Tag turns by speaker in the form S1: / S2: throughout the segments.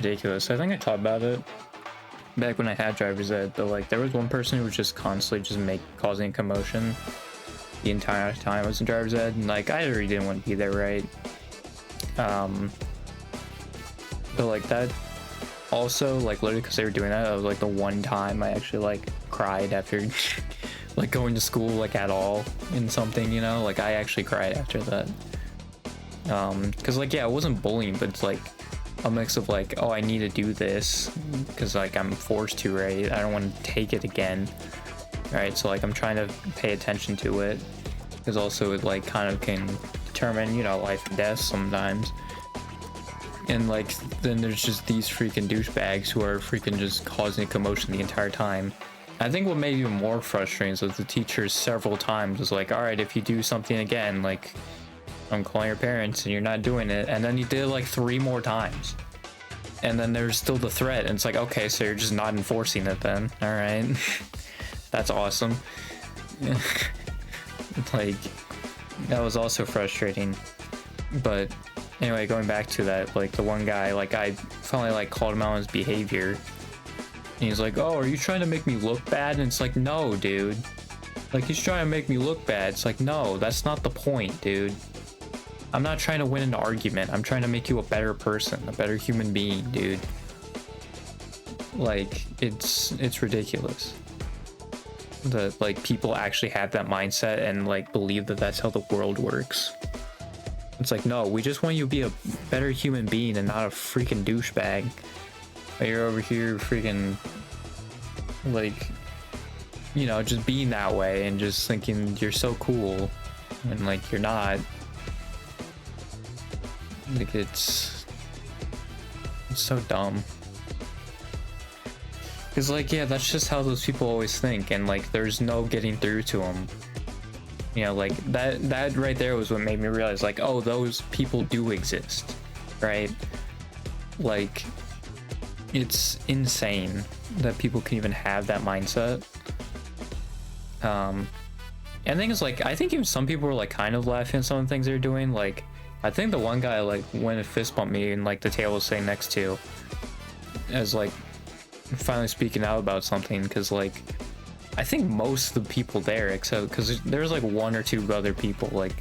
S1: ridiculous. I think I talked about it back when I had driver's ed, but like there was one person who was just constantly just causing commotion the entire time I was in driver's ed, and like I already didn't want to be there, right? But like that also, like literally because they were doing that, it was like the one time I actually like cried after like going to school like at all in something, you know, like I actually cried after that. Because like yeah, it wasn't bullying, but it's like a mix of like, oh, I need to do this because like I'm forced to, right? I don't want to take it again, right? So like I'm trying to pay attention to it because also it like kind of can determine, you know, life and death sometimes. And like then there's just these freaking douchebags who are freaking just causing commotion the entire time. I think what made it even more frustrating is that the teachers several times was like, all right, if you do something again, like I'm calling your parents and you're not doing it. And then he did it like 3 more times. And then there's still the threat. And it's like, okay, so you're just not enforcing it then. All right. That's awesome. Like, that was also frustrating. But anyway, going back to that, like the one guy, like I finally like called him out on his behavior. And he's like, oh, are you trying to make me look bad? And it's like, no, dude. Like, he's trying to make me look bad. It's like, no, that's not the point, dude. I'm not trying to win an argument. I'm trying to make you a better person, a better human being, dude. Like, it's ridiculous that like people actually have that mindset and like believe that that's how the world works. It's like, no, we just want you to be a better human being and not a freaking douchebag. But you're over here freaking like, you know, just being that way and just thinking you're so cool and like you're not. Like it's so dumb. Because like, yeah, that's just how those people always think, and like there's no getting through to them. You know, like that right there was what made me realize like, oh, those people do exist, right? Like it's insane that people can even have that mindset. And the thing is, like, I think even some people were like kind of laughing at some of the things they're doing. Like I think the one guy like went and fist bumped me and like the table was sitting next to, as like finally speaking out about something, because like I think most of the people there, except because there's like 1 or 2 other people like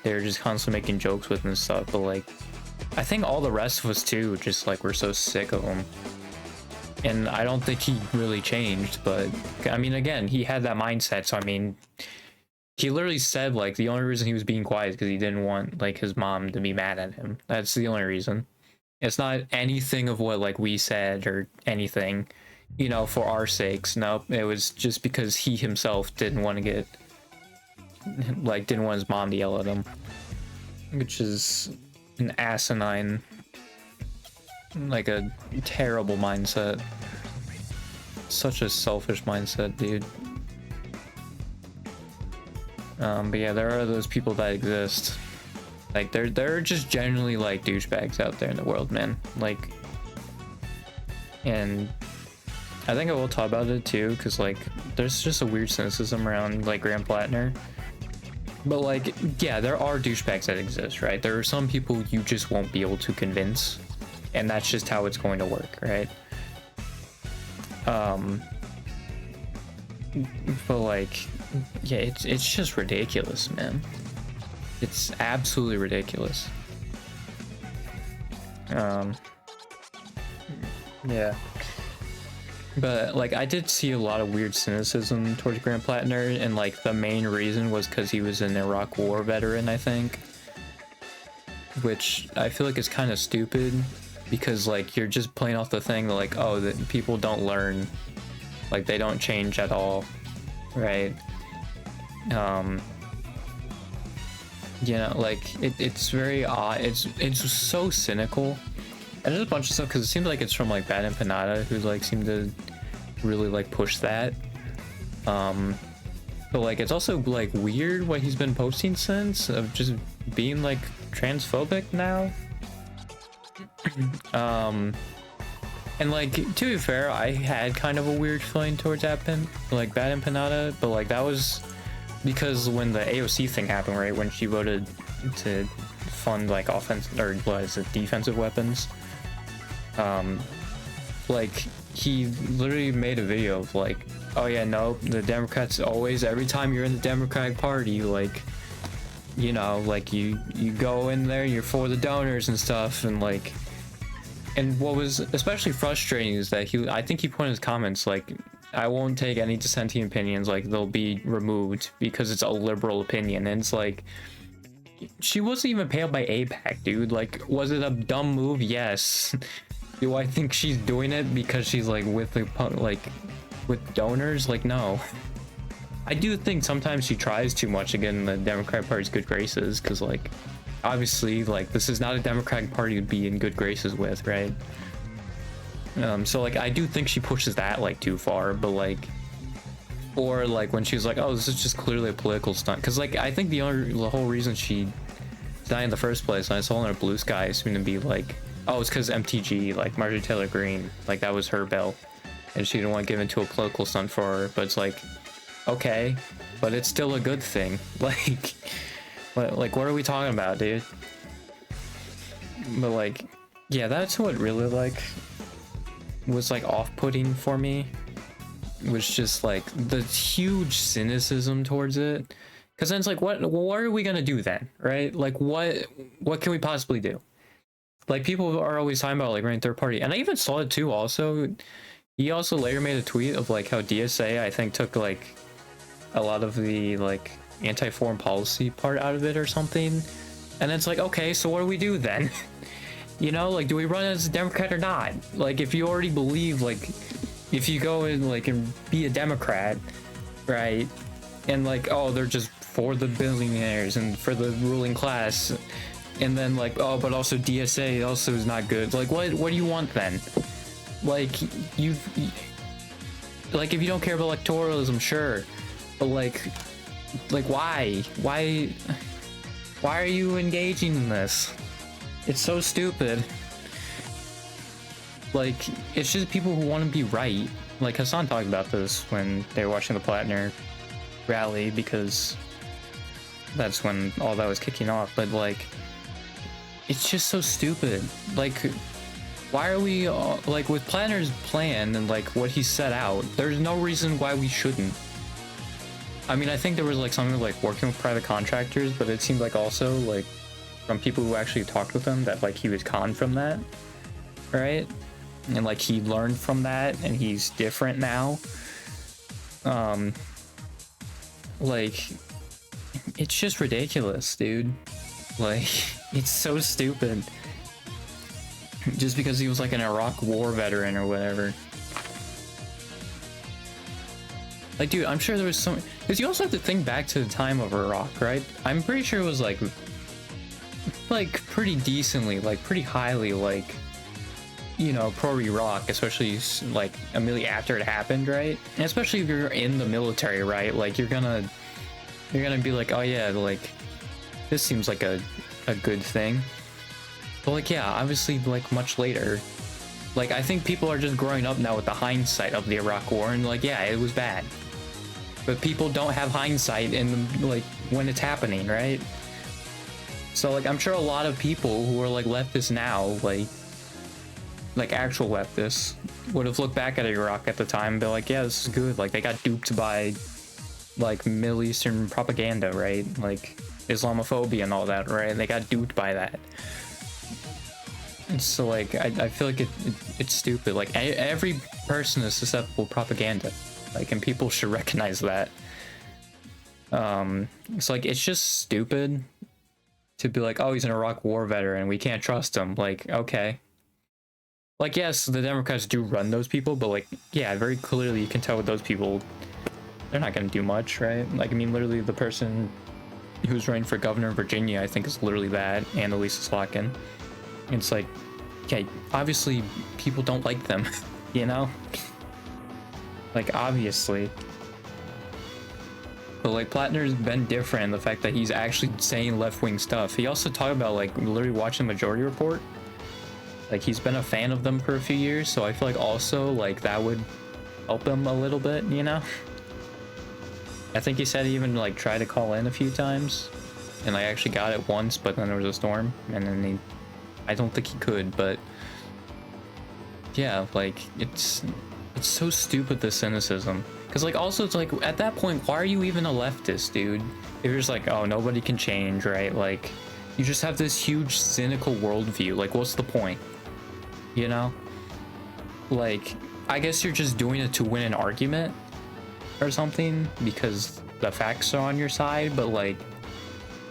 S1: they're just constantly making jokes with and stuff, but like I think all the rest of us too just like we're so sick of him. And I don't think he really changed, but I mean, again, he had that mindset, so I mean, he literally said like the only reason he was being quiet is because he didn't want like his mom to be mad at him. That's the only reason. It's not anything of what like we said or anything, you know, for our sakes. Nope, it was just because he himself didn't want to get like didn't want his mom to yell at him, which is an asinine, like a terrible mindset. Such a selfish mindset, dude. But yeah, there are those people that exist. Like they're just generally like douchebags out there in the world, man. Like, and I think I will talk about it too, because like there's just a weird cynicism around like Graham Plattner. But like, yeah, there are douchebags that exist, right? There are some people you just won't be able to convince, and that's just how it's going to work, right? But like, yeah, it's just ridiculous, man. It's absolutely ridiculous. Yeah. But like, I did see a lot of weird cynicism towards Graham Plattner, and like the main reason was because he was an Iraq War veteran, I think. Which I feel like is kind of stupid, because like you're just playing off the thing that like, oh, that people don't learn, like they don't change at all, right? You know, like it's very odd. It's so cynical, and there's a bunch of stuff because it seems like it's from like Bad Empanada, who like seemed to really like push that. But like it's also like weird what he's been posting since, of just being like transphobic now. And like, to be fair, I had kind of a weird feeling towards Bad Empanada, but like that was because when the AOC thing happened, right, when she voted to fund like offense or was it defensive weapons, Like he literally made a video of like, oh yeah, no, the Democrats always, every time you're in the Democratic Party, like, you know, like you go in there, you're for the donors and stuff, and like, and what was especially frustrating is that I think he put in his comments like, I won't take any dissenting opinions, like they'll be removed because it's a liberal opinion. And it's like, she wasn't even paid by AIPAC, dude. Like, was it a dumb move? Yes. Do I think she's doing it because she's like with the with donors? Like, no. I do think sometimes she tries too much to get in the Democratic Party's good graces, because like obviously like this is not a Democratic Party to be in good graces with, right? So like I do think she pushes that like too far, but like, or like when she's like, oh, this is just clearly a political stunt, because like I think the whole reason she died in the first place, and I saw in her Blue Sky, is going to be like, oh, it's because MTG, like Marjorie Taylor Greene, like that was her bill, and she didn't want to give into a political stunt for her. But it's like, okay, but it's still a good thing. Like what are we talking about, dude? But like, yeah, that's what really like was like off-putting for me, was just like the huge cynicism towards it. Because then it's like, what are we gonna do then, right? Like what can we possibly do? Like people are always talking about like running third party, and I even saw it too. Also, he also later made a tweet of like how DSA, I think, took like a lot of the like anti-foreign policy part out of it or something. And it's like, okay, so what do we do then? You know, like, do we run as a Democrat or not? Like, if you already believe, like, if you go in like and be a Democrat, right, and like, oh, they're just for the billionaires and for the ruling class, and then like, oh, but also DSA also is not good. Like, what do you want then? Like, like if you don't care about electoralism, sure, but like why are you engaging in this? It's so stupid. Like, it's just people who want to be right. Like Hassan talked about this when they were watching the Plattner rally, because that's when all that was kicking off. But like, it's just so stupid. Like, why are we like with Plattner's plan and like what he set out, there's no reason why we shouldn't. I mean, I think there was like something like working with private contractors, but it seemed like also like from people who actually talked with him that like he was conned from that, right? And like he learned from that and he's different now. Like, it's just ridiculous, dude. Like, it's so stupid. Just because he was like an Iraq war veteran or whatever. Like, dude, I'm sure there was some, because you also have to think back to the time of Iraq, right? I'm pretty sure it was like pretty decently, like pretty highly, like, you know, pro-Iraq, especially like immediately after it happened, right? And especially if you're in the military, right? Like you're gonna be like, oh yeah, like this seems like a good thing. But like, yeah, obviously like much later, like I think people are just growing up now with the hindsight of the Iraq war, and like, yeah, it was bad. But people don't have hindsight in like when it's happening, right? So like I'm sure a lot of people who are like leftists now, like actual leftists, would have looked back at Iraq at the time and be like, yeah, this is good. Like they got duped by like Middle Eastern propaganda, right? Like Islamophobia and all that, right? And they got duped by that. And so like I feel like it's stupid. Like every person is susceptible to propaganda, like, and people should recognize that. It's like, it's just stupid to be like, oh, he's an Iraq war veteran, we can't trust him. Like, okay, like, yes, the Democrats do run those people, but like, yeah, very clearly you can tell with those people, they're not going to do much, right? Like, I mean, literally the person who's running for governor in Virginia, I think, is literally that, Annalisa Slotkin. It's like, okay, obviously people don't like them, you know? Like, obviously. But like, Plattner's been different in the fact that he's actually saying left-wing stuff. He also talked about like literally watching Majority Report. Like, he's been a fan of them for a few years, so I feel like also like that would help him a little bit, you know? I think he said he even like tried to call in a few times, and I actually got it once, but then there was a storm, and then I don't think he could. But yeah, like it's so stupid, the cynicism. Because like also it's like at that point, why are you even a leftist, dude? If you're just like, oh, nobody can change, right? Like you just have this huge cynical worldview. Like what's the point? You know? Like I guess you're just doing it to win an argument or something because the facts are on your side, but like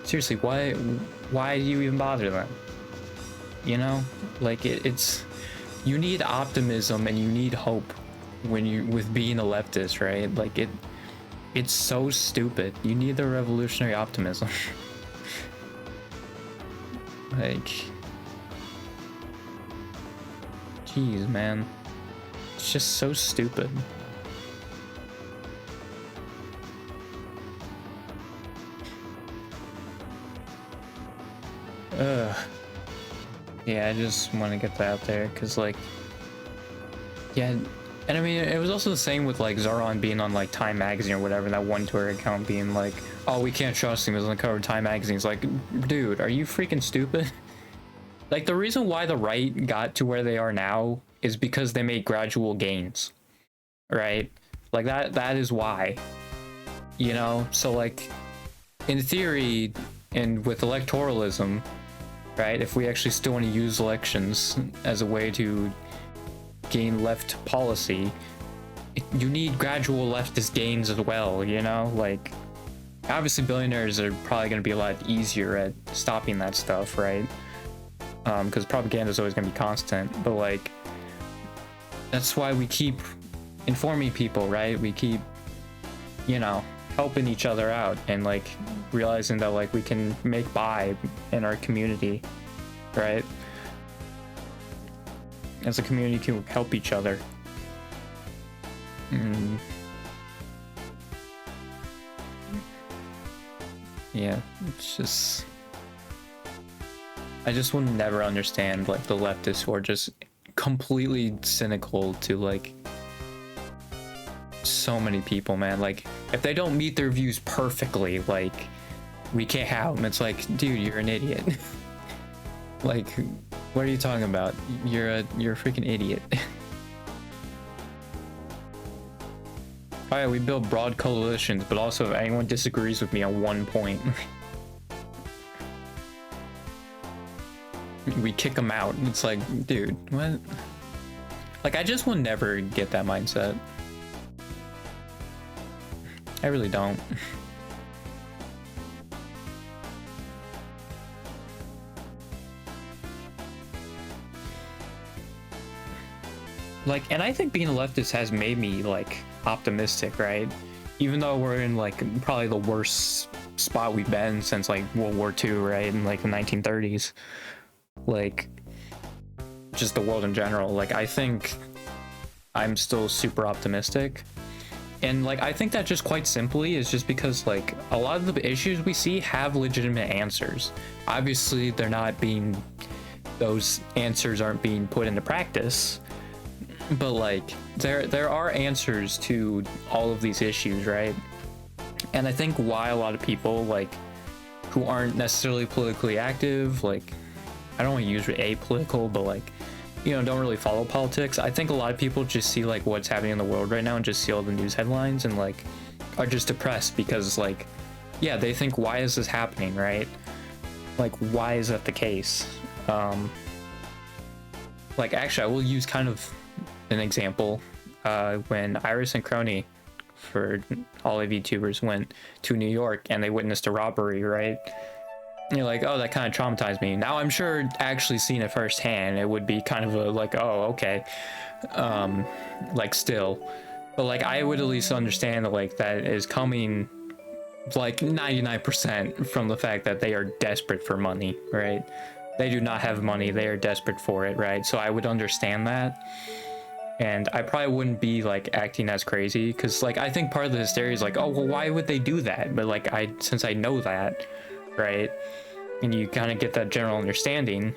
S1: seriously, why do you even bother then? You know? Like it's you need optimism and you need hope when you with being a leftist, right? Like it's so stupid. You need the revolutionary optimism. Like jeez, man. It's just so stupid. Yeah, I just want to get that out there because like yeah, and I mean it was also the same with like Zoran being on like Time magazine or whatever, that one Twitter account being like, oh, we can't trust him, he's on the cover of Time magazine. It's like, dude, are you freaking stupid? Like the reason why the right got to where they are now is because they made gradual gains, right? Like that is why, you know. So like in theory and with electoralism, right, if we actually still want to use elections as a way to gain left policy, you need gradual leftist gains as well, you know. Like obviously billionaires are probably going to be a lot easier at stopping that stuff, right? Because propaganda is always going to be constant, but like that's why we keep informing people, right? We keep, you know, helping each other out and like realizing that like we can make buy in our community, right? As a community can help each other. Yeah, it's just I just will never understand like the leftists who are just completely cynical to like so many people, man. Like if they don't meet their views perfectly, like we can't have them. It's like, dude, you're an idiot. Like what are you talking about? You're a freaking idiot. Oh yeah, we build broad coalitions, but also if anyone disagrees with me on one point, we kick them out. It's like, dude, what? Like I just will never get that mindset. I really don't. Like, and I think being a leftist has made me like optimistic, right? Even though we're in like probably the worst spot we've been since like World War II, right? In like the 1930s. Like just the world in general. Like I think I'm still super optimistic. And like I think that just quite simply is just because like a lot of the issues we see have legitimate answers. Obviously they're not being, those answers aren't being put into practice, but like there are answers to all of these issues, right? And I think why a lot of people like who aren't necessarily politically active, like I don't want to use apolitical, but like, you know, don't really follow politics. I think a lot of people just see like what's happening in the world right now and just see all the news headlines and like are just depressed because like, yeah, they think, why is this happening, right? Like, why is that the case? Like actually I will use kind of an example. When Iris and Crony, for all of YouTubers, went to New York and they witnessed a robbery, right? And you're like, oh, that kind of traumatized me. Now I'm sure actually seeing it firsthand, it would be kind of a like, oh, okay, like still, but like I would at least understand that like that is coming like 99% from the fact that they are desperate for money, right? They do not have money, they are desperate for it, right? So I would understand that. And I probably wouldn't be like acting as crazy because like I think part of the hysteria is like, oh well, why would they do that? But like since I know that, right, and you kind of get that general understanding,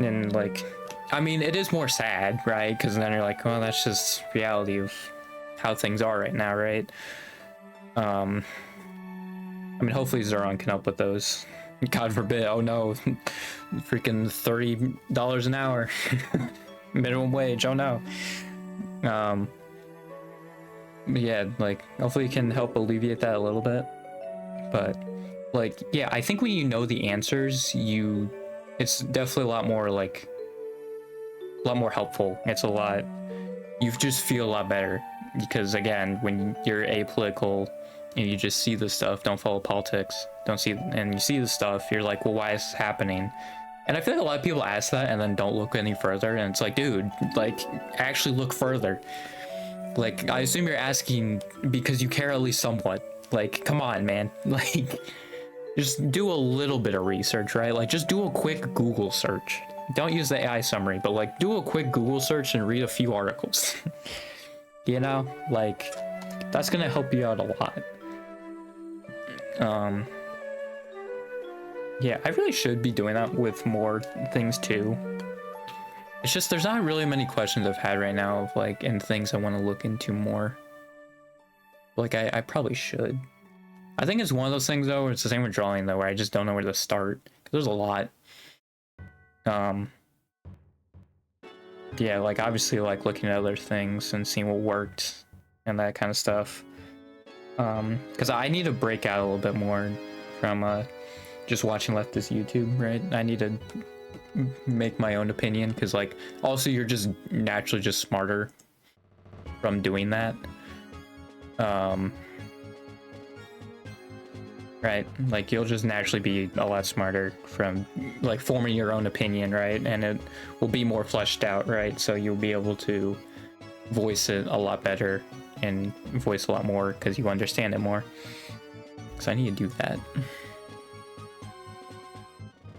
S1: then like I mean it is more sad, right? Because then you're like, well, that's just reality of how things are right now, right? I mean hopefully Zoran can help with those. God forbid, oh no, freaking $30 an hour. minimum wage. Oh no. Yeah, like hopefully it can help alleviate that a little bit. But like, yeah, I think when you know the answers, it's definitely a lot more helpful. It's a lot, you just feel a lot better because again, when you're apolitical and you just see the stuff, don't follow politics, and you see the stuff, you're like, well, why is this happening? And I feel like a lot of people ask that and then don't look any further, and it's like, dude, like actually look further. Like, I assume you're asking because you care at least somewhat. Like, come on, man. Like, just do a little bit of research, right? Like, just do a quick Google search. Don't use the AI summary, but like, do a quick Google search and read a few articles. You know, like, that's gonna help you out a lot. Yeah, I really should be doing that with more things too. It's just there's not really many questions I've had right now of like, and things I want to look into more. Like, I probably should. I think it's one of those things though, where it's the same with drawing though, where I just don't know where to start. 'Cause there's a lot. Yeah, like obviously like looking at other things and seeing what worked and that kind of stuff. Because I need to break out a little bit more from just watching leftist YouTube, right? I need to make my own opinion because like also you're just naturally just smarter from doing that. Right, like you'll just naturally be a lot smarter from like forming your own opinion, right? And it will be more fleshed out, right? So you'll be able to voice it a lot better and voice a lot more because you understand it more. Because I need to do that.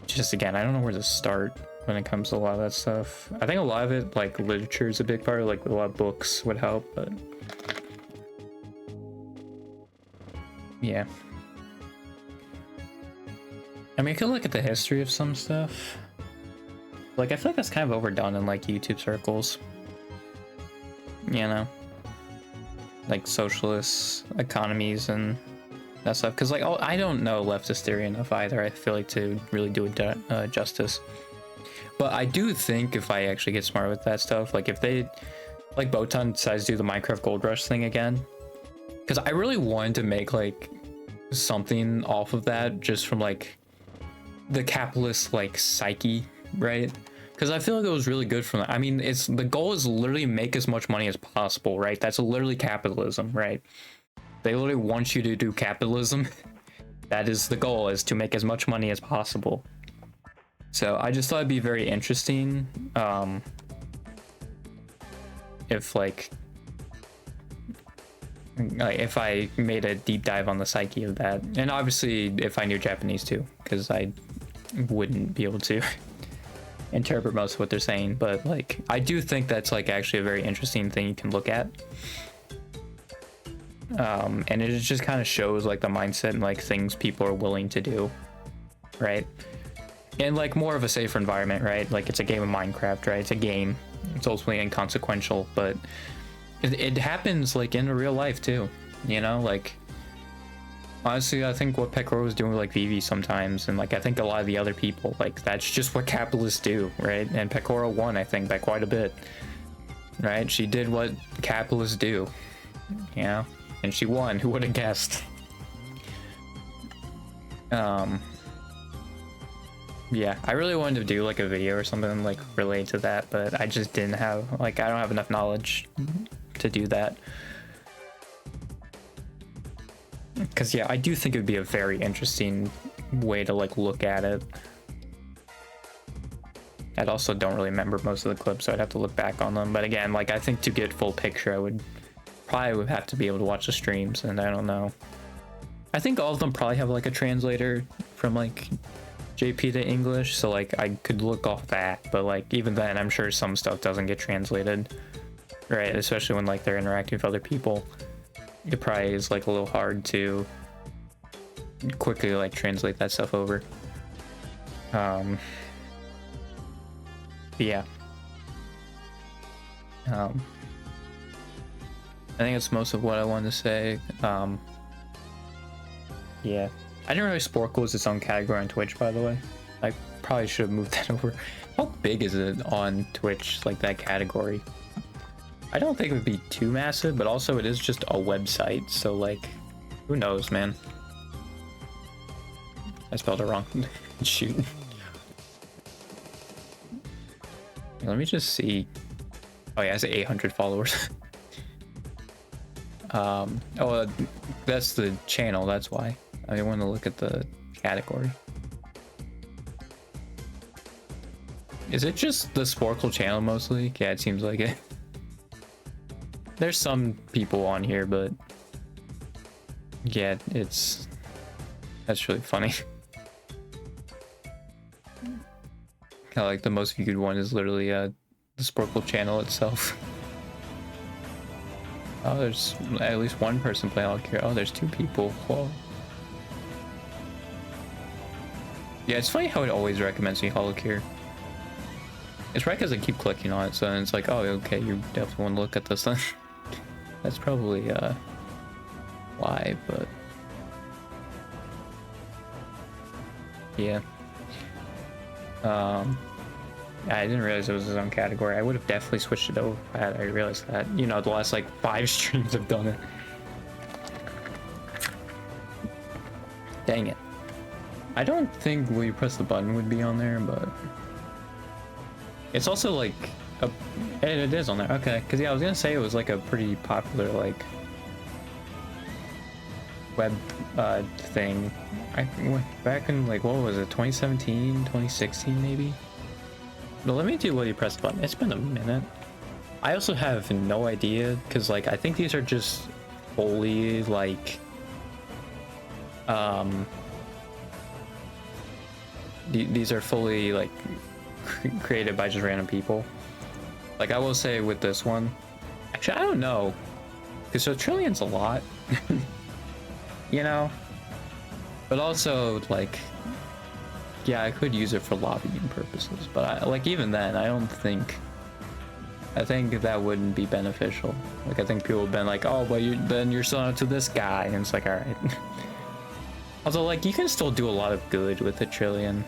S1: Just again, I don't know where to start when it comes to a lot of that stuff. I think a lot of it, like literature is a big part, like a lot of books would help, but yeah. I mean, I could look at the history of some stuff. Like, I feel like that's kind of overdone in, like, YouTube circles. You know? Like, socialist economies and that stuff. Because, like, I don't know leftist theory enough either, I feel like, to really do it justice. But I do think if I actually get smart with that stuff, like, if they... Like, Botan decides to do the Minecraft Gold Rush thing again. Because I really wanted to make, like, something off of that just from, like... the capitalist like psyche, right? Because I feel like it was really good from that. I mean, it's the goal is literally make as much money as possible, right? That's literally capitalism, right? They literally want you to do capitalism. That is the goal, is to make as much money as possible. So I just thought it'd be very interesting if like if I made a deep dive on the psyche of that, and obviously if I knew Japanese too, because I wouldn't be able to interpret most of what they're saying, but like I do think that's like actually a very interesting thing you can look at, and it just kind of shows like the mindset and like things people are willing to do, right? And like more of a safer environment, right? Like it's a game of Minecraft, right? It's a game, it's ultimately inconsequential, but it happens like in real life too, you know? Like honestly, I think what Pekora was doing with like Vivi sometimes, and like I think a lot of the other people, like that's just what capitalists do, right? And Pekora won, I think, by quite a bit, right? She did what capitalists do, you know, and she won. Who would have guessed? Yeah, I really wanted to do like a video or something like related to that, but I just didn't have, like, I don't have enough knowledge to do that. Because yeah, I do think it would be a very interesting way to like look at it. I also don't really remember most of the clips, so I'd have to look back on them. But again, like I think to get full picture, I would have to be able to watch the streams, and I don't know. I think all of them probably have like a translator from like JP to English, so like I could look off that. But like even then, I'm sure some stuff doesn't get translated, right? Especially when like they're interacting with other people. It probably is like a little hard to quickly like translate that stuff over. Yeah. I think that's most of what I wanted to say. Yeah. I didn't realize Sporkle was its own category on Twitch, by the way. Like, probably should have moved that over. How big is it on Twitch, like that category? I don't think it would be too massive, but also it is just a website, so like, who knows, man? I spelled it wrong. Shoot. Let me just see. Oh yeah, it has 800 followers. Oh, that's the channel, that's why. I want to look at the category. Is it just the Sporkle channel mostly? Yeah, it seems like it. There's some people on here, but yeah, that's really funny. Kind of like the most viewed one is literally the Sporkle channel itself. Oh, there's at least one person playing Holocure. Oh, there's 2 people. Whoa. Yeah, it's funny how it always recommends me Holocure. It's right because I keep clicking on it, so then it's like, oh, okay, you definitely want to look at this then. That's probably why, but yeah. I didn't realize it was his own category. I would have definitely switched it over if I realized that. You know, the last like 5 streams I've done it. Dang it. I don't think Will You Press the Button would be on there, but it's also like it is on there. Okay, because yeah, I was gonna say it was like a pretty popular like web thing. I back in like, what was it, 2017, 2016 maybe? No, let me do Will You Press the Button. It's been a minute. I also have no idea, because like I think these are just fully like these are fully like created by just random people. Like I will say with this one, actually I don't know, because so Trillion's a lot. You know, but also like, yeah, I could use it for lobbying purposes, but like even then I think that wouldn't be beneficial. Like I think people have been like, oh, but then you're selling it to this guy, and it's like, all right. Although like you can still do a lot of good with the Trillion.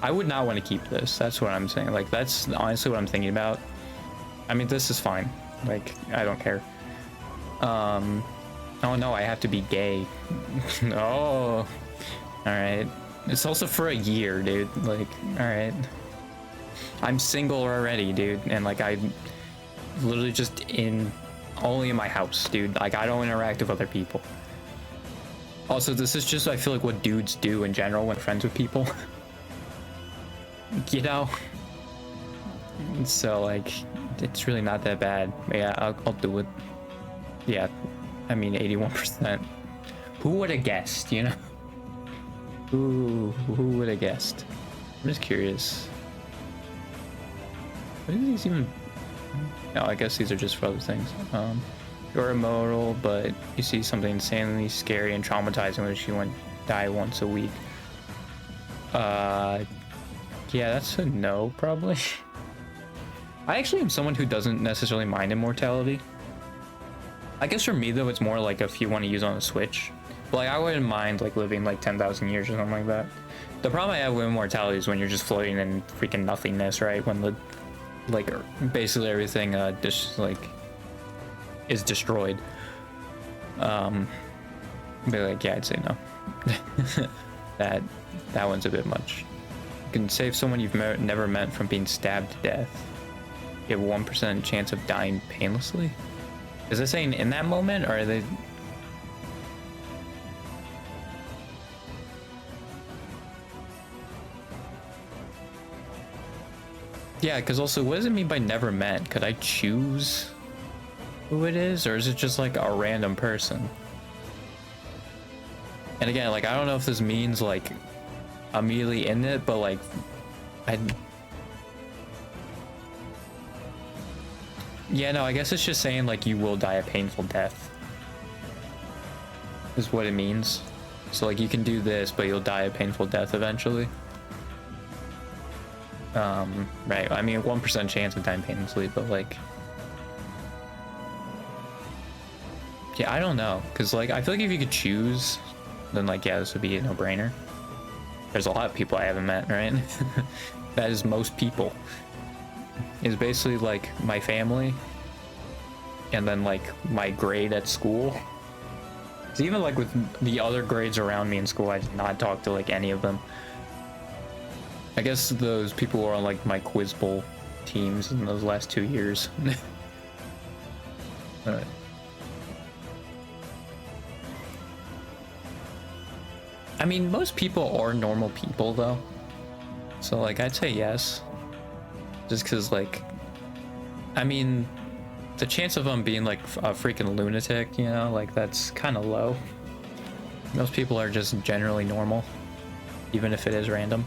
S1: I would not want to keep this. That's what I'm saying. Like that's honestly what I'm thinking about. I mean, this is fine. Like I don't care. Oh no, I have to be gay. Oh, all right. It's also for a year, dude. Like, all right. I'm single already, dude, and like I'm literally just only in my house, dude. Like I don't interact with other people. Also, this is just, I feel like, what dudes do in general when friends with people. You know? So like, it's really not that bad. Yeah, I'll do it. Yeah. I mean, 81%. Who would have guessed, you know? Who would have guessed? I'm just curious. What are these even? No, I guess these are just for other things. You're immortal, but you see something insanely scary and traumatizing which you die once a week. Yeah, that's a no, probably. I actually am someone who doesn't necessarily mind immortality. I guess for me though, it's more like if you want to use on a Switch. But like I wouldn't mind like living like 10,000 years or something like that. The problem I have with immortality is when you're just floating in freaking nothingness, right? When the like basically everything just like is destroyed. But like yeah, I'd say no. that one's a bit much. You can save someone you've never met from being stabbed to death. You have a 1% chance of dying painlessly. Is it saying in that moment, or are they? Yeah, because also, what does it mean by never met? Could I choose who it is, or is it just like a random person? And again, like I don't know if this means like immediately in it, but like yeah, no, I guess it's just saying like you will die a painful death is what it means. So like you can do this, but you'll die a painful death eventually. Right, I mean 1% chance of dying painlessly, but like yeah, I don't know, because like I feel like if you could choose, then like yeah, this would be a no-brainer. there's a lot of people I haven't met, right? That is most people. It's basically like my family, and then like my grade at school. So even like with the other grades around me in school, I did not talk to like any of them. I guess those people were on like my quiz bowl teams in those last 2 years. I mean, most people are normal people though, so like I'd say yes, just because like, I mean, the chance of them being like a freaking lunatic, you know, like that's kind of low. Most people are just generally normal, even if it is random.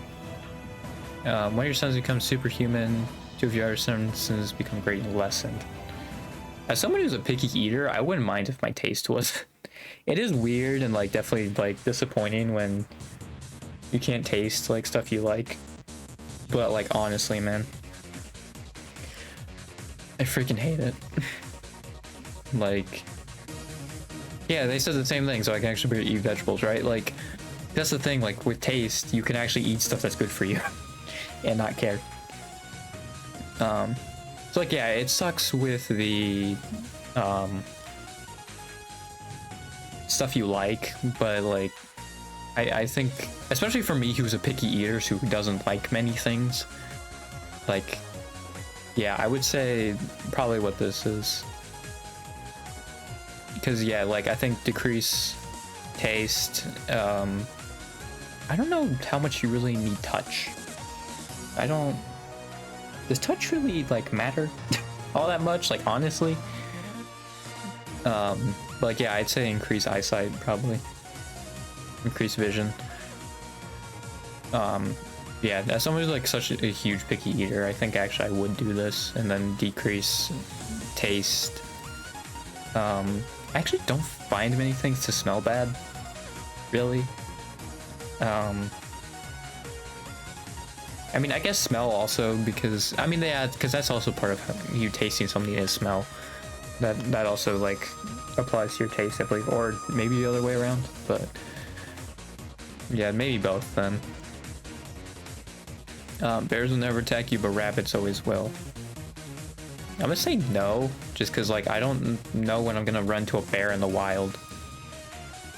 S1: One of your sons becomes superhuman, 2 of your other sons become great and lessened. As someone who's a picky eater, I wouldn't mind if my taste was. It is weird and like definitely like disappointing when you can't taste like stuff you like. But like honestly, man, I freaking hate it. Like, yeah, they said the same thing, so I can actually eat vegetables, right? Like, that's the thing, like with taste, you can actually eat stuff that's good for you and not care. So like, yeah, it sucks with the stuff you like, but like I think, especially for me who's a picky eater who doesn't like many things, like, yeah, I would say probably what this is. Because yeah, like I think decrease taste, I don't know how much you really need touch. Does touch really like matter all that much, like honestly? Like yeah, I'd say increase eyesight, probably increase vision. Yeah, as someone who's like such a huge picky eater, I think actually I would do this, and then decrease taste. I actually don't find many things to smell bad, really. I mean, I guess smell also, because I mean, yeah, because that's also part of you tasting something is smell. That also like applies to your taste, I believe, or maybe the other way around. But yeah, maybe both then. Bears will never attack you, but rabbits always will. I'm gonna say no, just because like I don't know when I'm gonna run to a bear in the wild.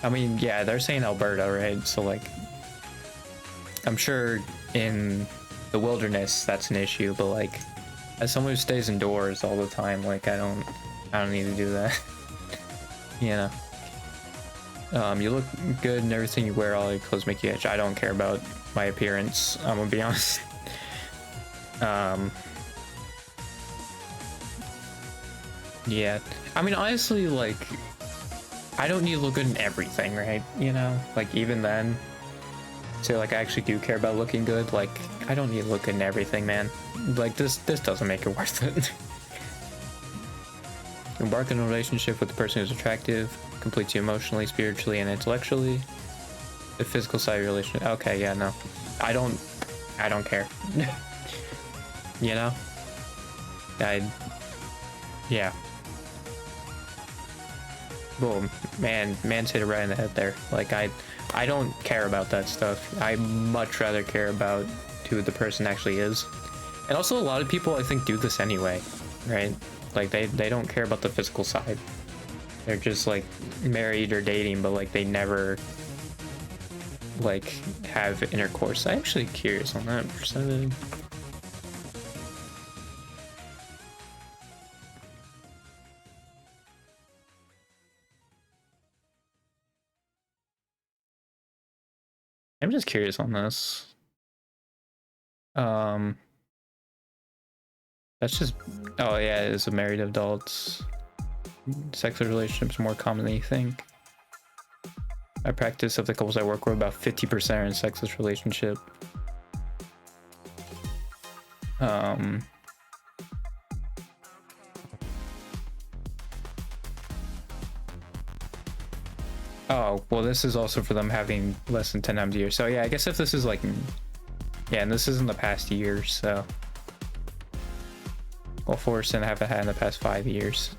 S1: I mean, yeah, they're saying Alberta, right? So like, I'm sure in the wilderness that's an issue, but like as someone who stays indoors all the time, like I don't need to do that. You know. You look good and everything you wear, all your clothes make you itch. I don't care about my appearance, I'm gonna be honest. Yeah, I mean, honestly, like, I don't need to look good in everything, right? You know, like, even then, so like, I actually do care about looking good. Like, I don't need to look good in everything, man. Like, this doesn't make it worth it. Embark on a relationship with the person who's attractive, completes you emotionally, spiritually, and intellectually. The physical side of your relationship. Okay, yeah, no, I don't care. You know, yeah. Boom, man hit it right in the head there. Like I don't care about that stuff. I much rather care about who the person actually is. And also a lot of people I think do this anyway, right? Like they don't care about the physical side. They're just like married or dating, but like they never like have intercourse. I'm actually curious on that percentage. I'm just curious on this. That's just, oh yeah, it's a married adults. Sexual relationships are more common than you think. I practice of the couples I work with, about 50% are in sexless relationship. Oh, well, this is also for them having less than 10 times a year. So yeah, I guess if this is like, yeah, and this is in the past year, so. Well, 4% haven't had in the past 5 years.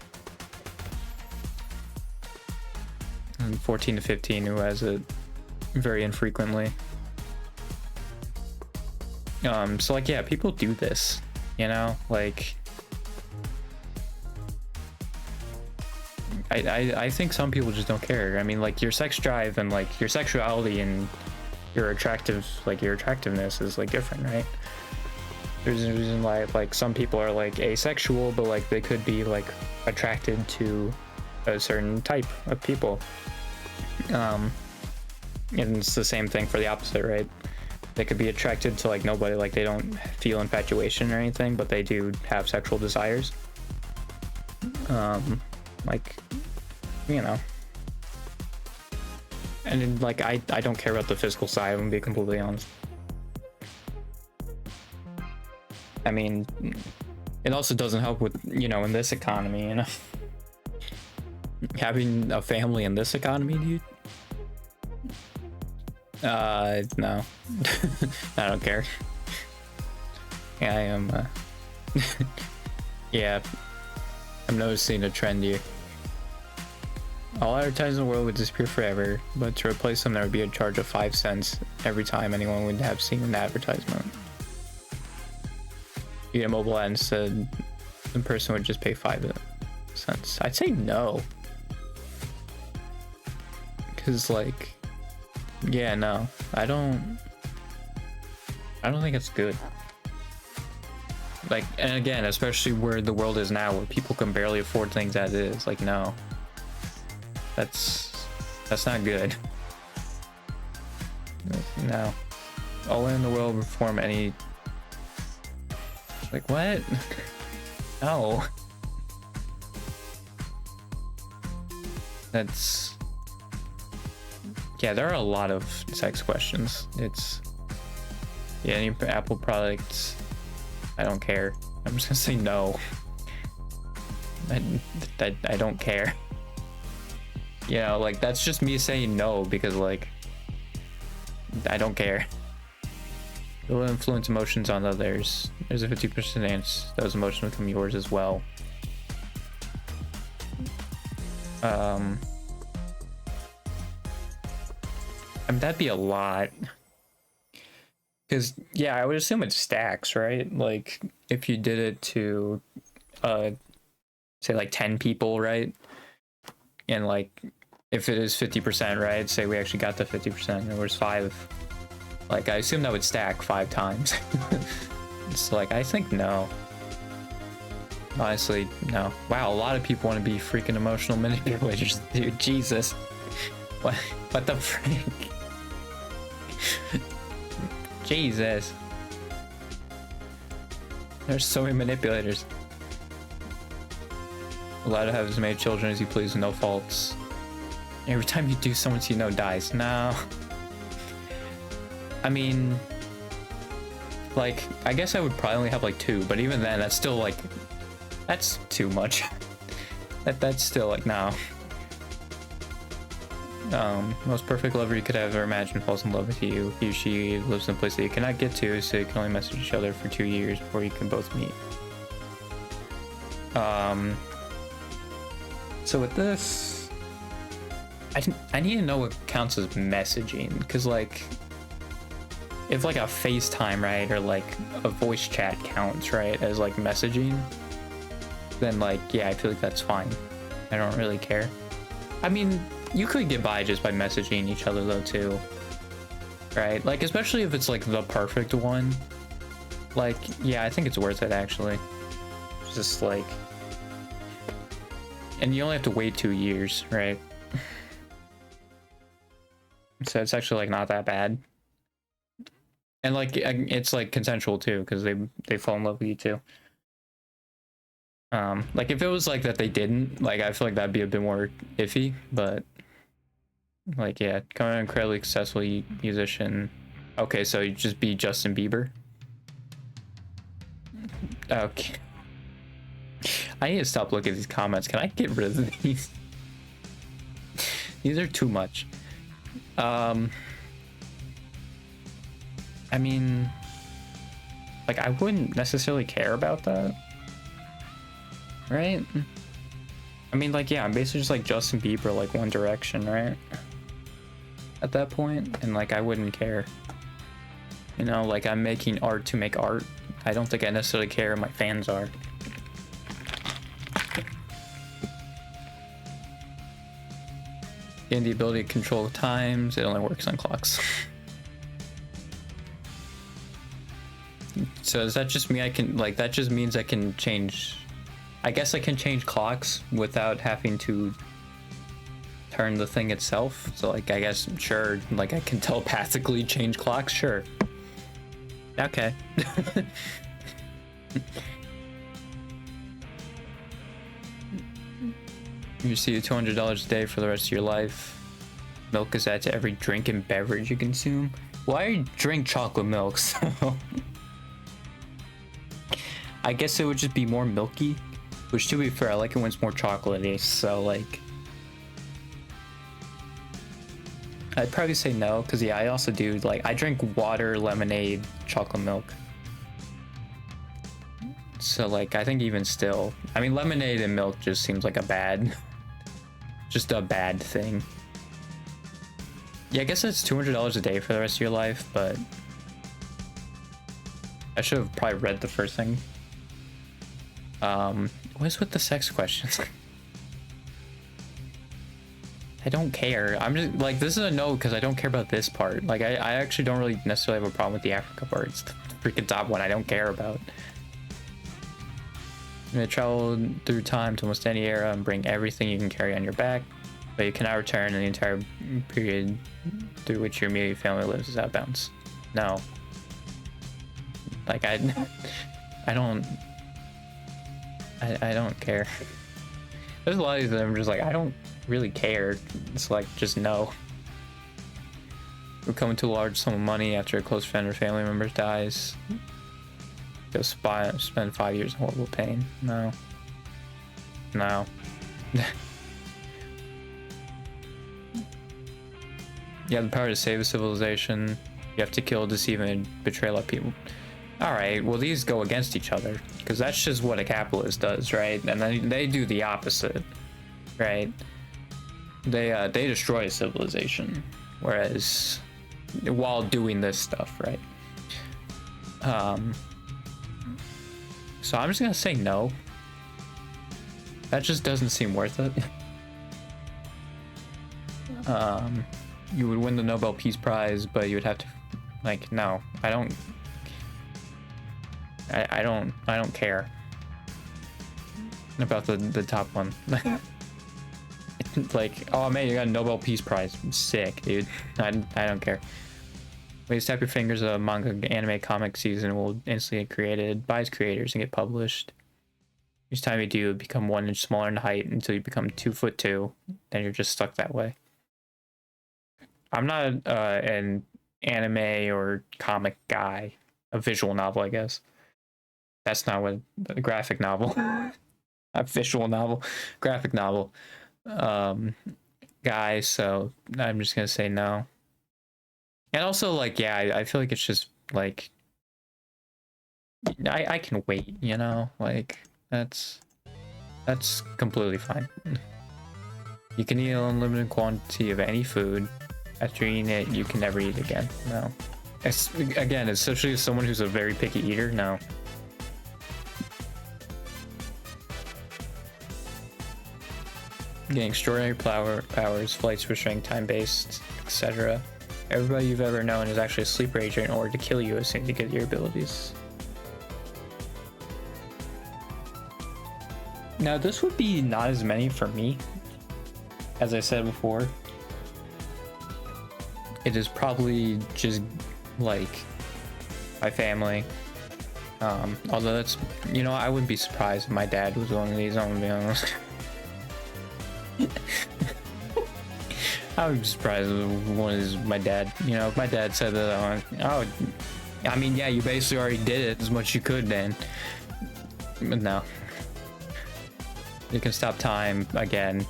S1: And 14 to 15 who has it very infrequently. So like, yeah, people do this, you know, like I think some people just don't care. I mean, like, your sex drive and like your sexuality and your attractiveness is like different, right? There's a reason why like some people are like asexual, but like they could be like attracted to a certain type of people. And it's the same thing for the opposite, right? They could be attracted to like nobody, like they don't feel infatuation or anything, but they do have sexual desires. Like, you know. And then, like, I don't care about the physical side, I'm gonna be completely honest. I mean, it also doesn't help with, you know, in this economy, you know. Having a family in this economy, dude. No. I don't care. Yeah, I am, yeah. I'm noticing a trend here. All advertising in the world would disappear forever, but to replace them, there would be a charge of 5 cents every time anyone would have seen an advertisement. You get a mobile ad instead, the person would just pay 5 cents. I'd say no. Because, like, yeah, no. I don't think it's good. Like, and again, especially where the world is now, where people can barely afford things as is. Like, no. That's not good. No. All in the world reform any... Like, what? No. That's... Yeah, there are a lot of sex questions. It's... Yeah, any Apple products... I don't care. I'm just gonna say no. I don't care. You know, like, that's just me saying no because, like, I don't care. It will influence emotions on others. There's a 50% chance those emotions become yours as well. I mean, that'd be a lot. Because, yeah, I would assume it stacks, right? Like, if you did it to, say, like, 10 people, right? And, like, if it is 50%, right? Say we actually got the 50% and there was 5. Like, I assume that would stack 5 times. It's like, I think no. Honestly, no. Wow, a lot of people want to be freaking emotional manipulators, dude. Jesus. What the frick? Jesus. There's so many manipulators. Allowed to have as many children as you please with no faults. Every time you do, someone you know dies. No. I mean, like, I guess I would probably only have like 2, but even then, that's still like, that's too much. That's still like, no. Most perfect lover you could ever imagine falls in love with you. He or she lives in a place that you cannot get to, so you can only message each other for 2 years before you can both meet. So with this, I need to know what counts as messaging, because like, if like a FaceTime, right, or like a voice chat counts, right, as like messaging, then like, yeah, I feel like that's fine. I don't really care. I mean, you could get by just by messaging each other though too, right? Like, especially if it's like the perfect one. Like, yeah, I think it's worth it actually. Just like, and you only have to wait 2 years, right? So it's actually like not that bad. And like, it's like consensual too, because they fall in love with you too. Like if it was like that they didn't, like I feel like that'd be a bit more iffy, but like, yeah, becoming an incredibly successful musician. Okay, so you just be Justin Bieber. Okay. I need to stop looking at these comments. Can I get rid of these? These are too much. I mean, like, I wouldn't necessarily care about that, right? I mean, like, yeah, I'm basically just like Justin Bieber, like One Direction, right? At that point, and like, I wouldn't care. You know, like I'm making art to make art. I don't think I necessarily care who my fans are. Gain the ability to control times. It only works on clocks. So does that just mean I can, like, that just means I can change, I guess I can change clocks without having to turn the thing itself. So like, I guess, sure, like I can telepathically change clocks, sure. Okay. You receive $200 a day for the rest of your life. Milk is added to every drink and beverage you consume. Why drink chocolate milk? So I guess it would just be more milky, which to be fair, I like it when it's more chocolatey. So like, I'd probably say no, because yeah, I also do, like, I drink water, lemonade, chocolate milk. So like, I think even still, I mean, lemonade and milk just seems like a bad, just a bad thing. Yeah, I guess it's $200 a day for the rest of your life, but I should have probably read the first thing. What's with the sex questions? I don't care. I'm just like, this is a no because I don't care about this part. Like, I actually don't really necessarily have a problem with the Africa part. It's the freaking top one I don't care about. You may travel through time to almost any era and bring everything you can carry on your back, but you cannot return in the entire period through which your immediate family lives is out bounds. No. Like, I don't care. There's a lot of them just like, I don't really care. It's like, just no. We're coming to a large sum of money after a close friend or family member dies. Go spend 5 years in horrible pain. No. No. You have the power to save a civilization. You have to kill, deceive, and betray a lot of people. Alright, well these go against each other, because that's just what a capitalist does, right? And then they do the opposite, right? They destroy a civilization, whereas while doing this stuff, right? So I'm just gonna say no. That just doesn't seem worth it. You would win the Nobel Peace Prize, but you would have to, like, no, I don't care about the top one. Like, oh man, you got a Nobel Peace Prize. Sick, dude. I don't care. When you snap your fingers, a manga, anime, comic season will instantly get created by its creators and get published. Each time you do, become 1 inch smaller in height until you become 2'2". Then you're just stuck that way. I'm not an anime or comic guy. A visual novel, I guess. That's not what a graphic novel. A visual novel, graphic novel. Guy. So I'm just gonna say no. And also, like, yeah, I feel like it's just like I can wait, you know, like that's completely fine. You can eat an unlimited quantity of any food. After eating it, you can never eat again. No. Again, especially as someone who's a very picky eater, no. Getting extraordinary powers, flights restraining time-based, etc. Everybody you've ever known is actually a sleeper agent in order to kill you as soon as you get your abilities. Now, this would be not as many for me. As I said before, it is probably just like my family. Although that's, you know, I wouldn't be surprised if my dad was one of these, I'm gonna be honest. I would be surprised if one is my dad. You know, if my dad said that, oh, I mean, yeah, you basically already did it as much as you could then. But no. You can stop time again.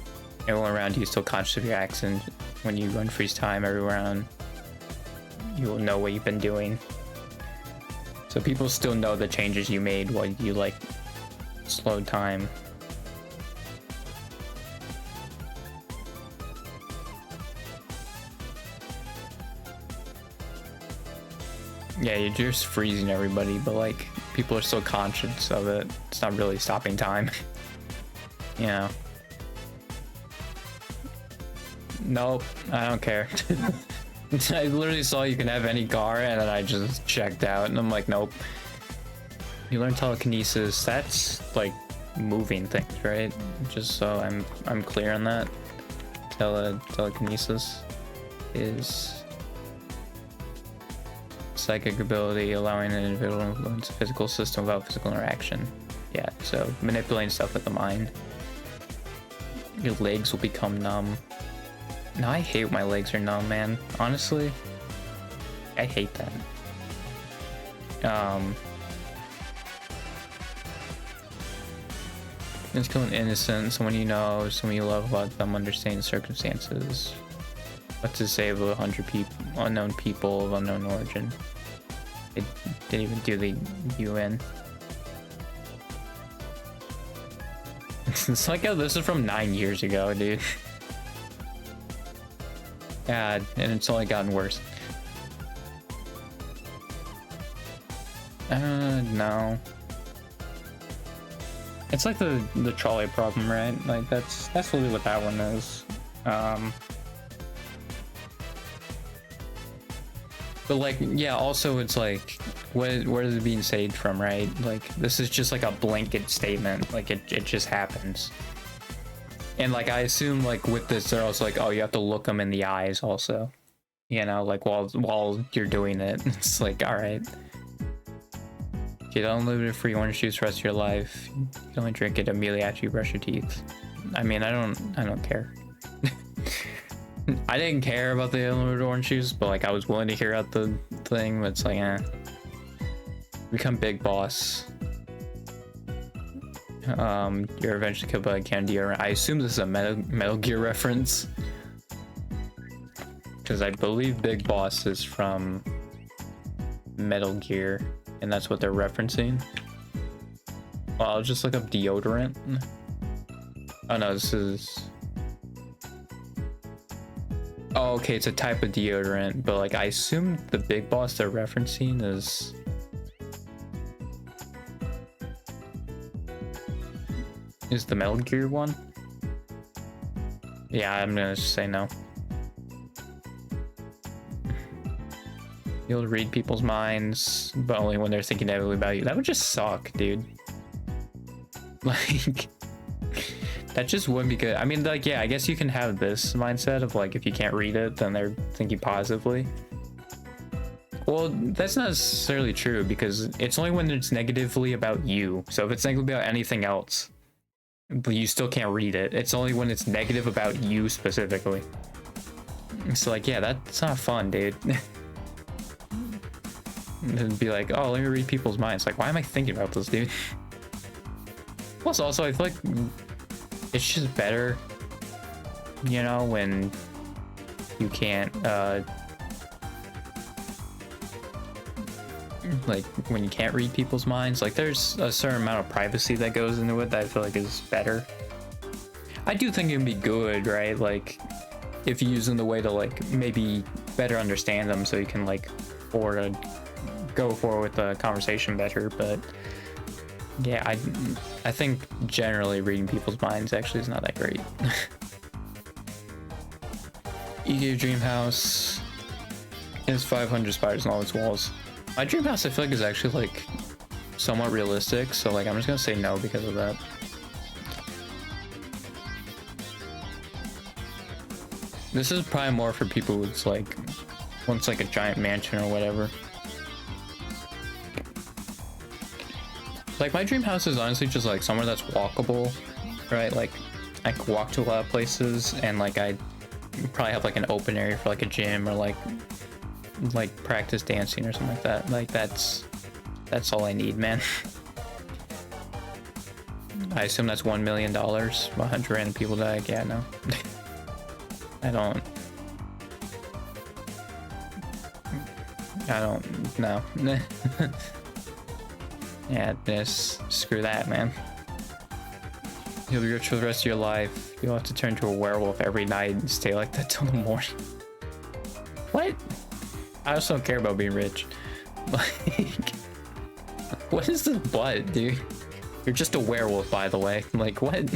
S1: Everyone around you is still conscious of your actions. When you unfreeze time, everyone around you will know what you've been doing. So people still know the changes you made while you, like, slowed time. yeah, you're just freezing everybody, but like people are still conscious of it. It's not really stopping time. You know. Nope, I don't care. I literally saw you can have any car, and then I just checked out, and I'm like, nope. You learn telekinesis. That's like moving things, right? Just so I'm clear on that. Telekinesis is psychic ability allowing an individual to influence a physical system without physical interaction. Yeah, so manipulating stuff with the mind. Your legs will become numb. No, I hate when my legs are numb, man. Honestly, I hate that. It's killing innocent, someone you know, someone you love, about them understanding the circumstances. What to disable 100 people, unknown people of unknown origin. They didn't even do the UN. It's like, oh, this is from 9 years ago, dude. Yeah, and it's only gotten worse. No. It's like the trolley problem, right? Like that's really what that one is. But like, yeah, also it's like, where is it being saved from, right? Like this is just like a blanket statement. Like it just happens. And like I assume like with this, they're also like, oh, you have to look them in the eyes also. You know, like while you're doing it. It's like, all right. Get unlimited free orange juice the rest of your life. You can only drink it immediately after you brush your teeth. I mean, I don't care. I didn't care about the unlimited orange juice, but like I was willing to hear out the thing, but it's like, become big boss. You're eventually killed by a candy. I assume this is a Metal Gear reference, because I believe Big Boss is from Metal Gear, and that's what they're referencing. Well, I'll just look up deodorant. Oh no, this is... Oh, okay, it's a type of deodorant, but like I assume the Big Boss they're referencing is... Is the Metal Gear one? Yeah, I'm gonna say no. You'll read people's minds, but only when they're thinking negatively about you. That would just suck, dude. Like, that just wouldn't be good. I mean, like, yeah, I guess you can have this mindset of like, if you can't read it, then they're thinking positively. Well, that's not necessarily true, because it's only when it's negatively about you. So if it's negatively about anything else, but you still can't read it, it's only when it's negative about you specifically. It's like, yeah, that's not fun, dude. And be like, oh, let me read people's minds. Like, why am I thinking about this, dude? Plus, also, I feel like it's just better, you know, when you can't, like, when you can't read people's minds. Like, there's a certain amount of privacy that goes into it that I feel like is better. I do think it can be good, right? Like, if you use it in the way to, like, maybe better understand them so you can, like, go forward with the conversation better. But yeah, I think generally reading people's minds actually is not that great. You get your dream house. It has 500 spiders on all its walls. My dream house I feel like is actually like somewhat realistic, so like I'm just gonna say no because of that. This is probably more for people who's like wants like a giant mansion or whatever. Like my dream house is honestly just like somewhere that's walkable, right? Like I could walk to a lot of places, and like I probably have like an open area for like a gym or like practice dancing or something like that. Like that's all I need, man. I assume that's $1 million. 100 random people die. Yeah, no. I don't know. Yeah, just screw that, man. You'll be rich for the rest of your life. You'll have to turn to a werewolf every night and stay like that till the morning. What? I just don't care about being rich. Like, what is this butt, dude? You're just a werewolf, by the way. Like, what?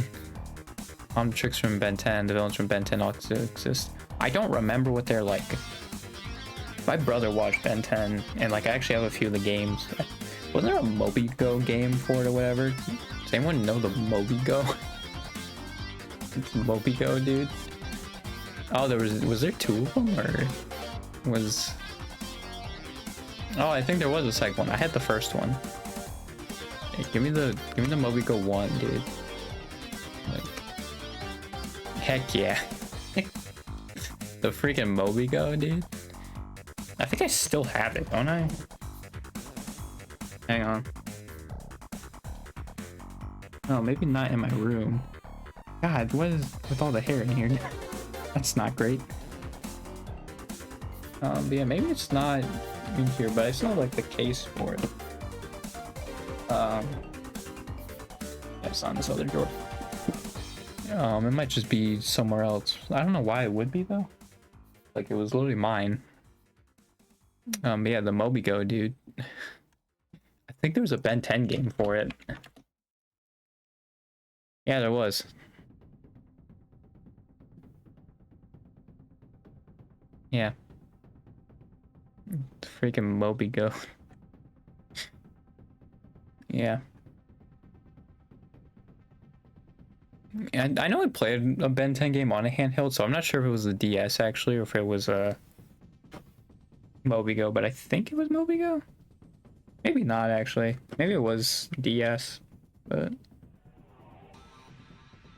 S1: Tricks from Ben 10, the villains from Ben 10 also exist. I don't remember what they're like. My brother watched Ben 10, and like I actually have a few of the games. Wasn't there a Mobigo game for it or whatever? Does anyone know the Mobigo? Mobigo, dude. Oh, was there two of them, or was? Oh, I think there was a second one. I had the first one. Hey, give me the Mobigo 1, dude. Like, heck yeah. The freaking Mobigo, dude. I think I still have it, don't I? Hang on. Oh, maybe not in my room. God, what is with all the hair in here? That's not great. But yeah, maybe it's not in here, but I still have like the case for it. That's on this other drawer. It might just be somewhere else. I don't know why it would be though. Like it was literally mine. But yeah, the Mobigo, dude. I think there was a Ben 10 game for it. Yeah, there was. Yeah. Freaking Mobigo. Yeah. And I know I played a Ben 10 game on a handheld, so I'm not sure if it was the DS actually, or if it was a Mobigo, but I think it was Mobigo. Maybe not actually. Maybe it was DS, but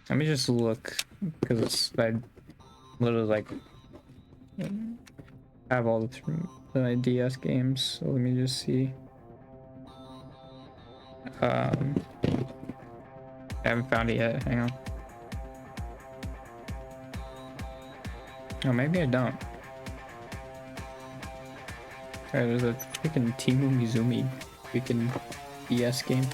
S1: let me just look because I literally like have all the DS games. So let me just see. I haven't found it yet. Hang on. Oh, maybe I don't. Alright, there's a freaking Timu Mizumi freaking DS game.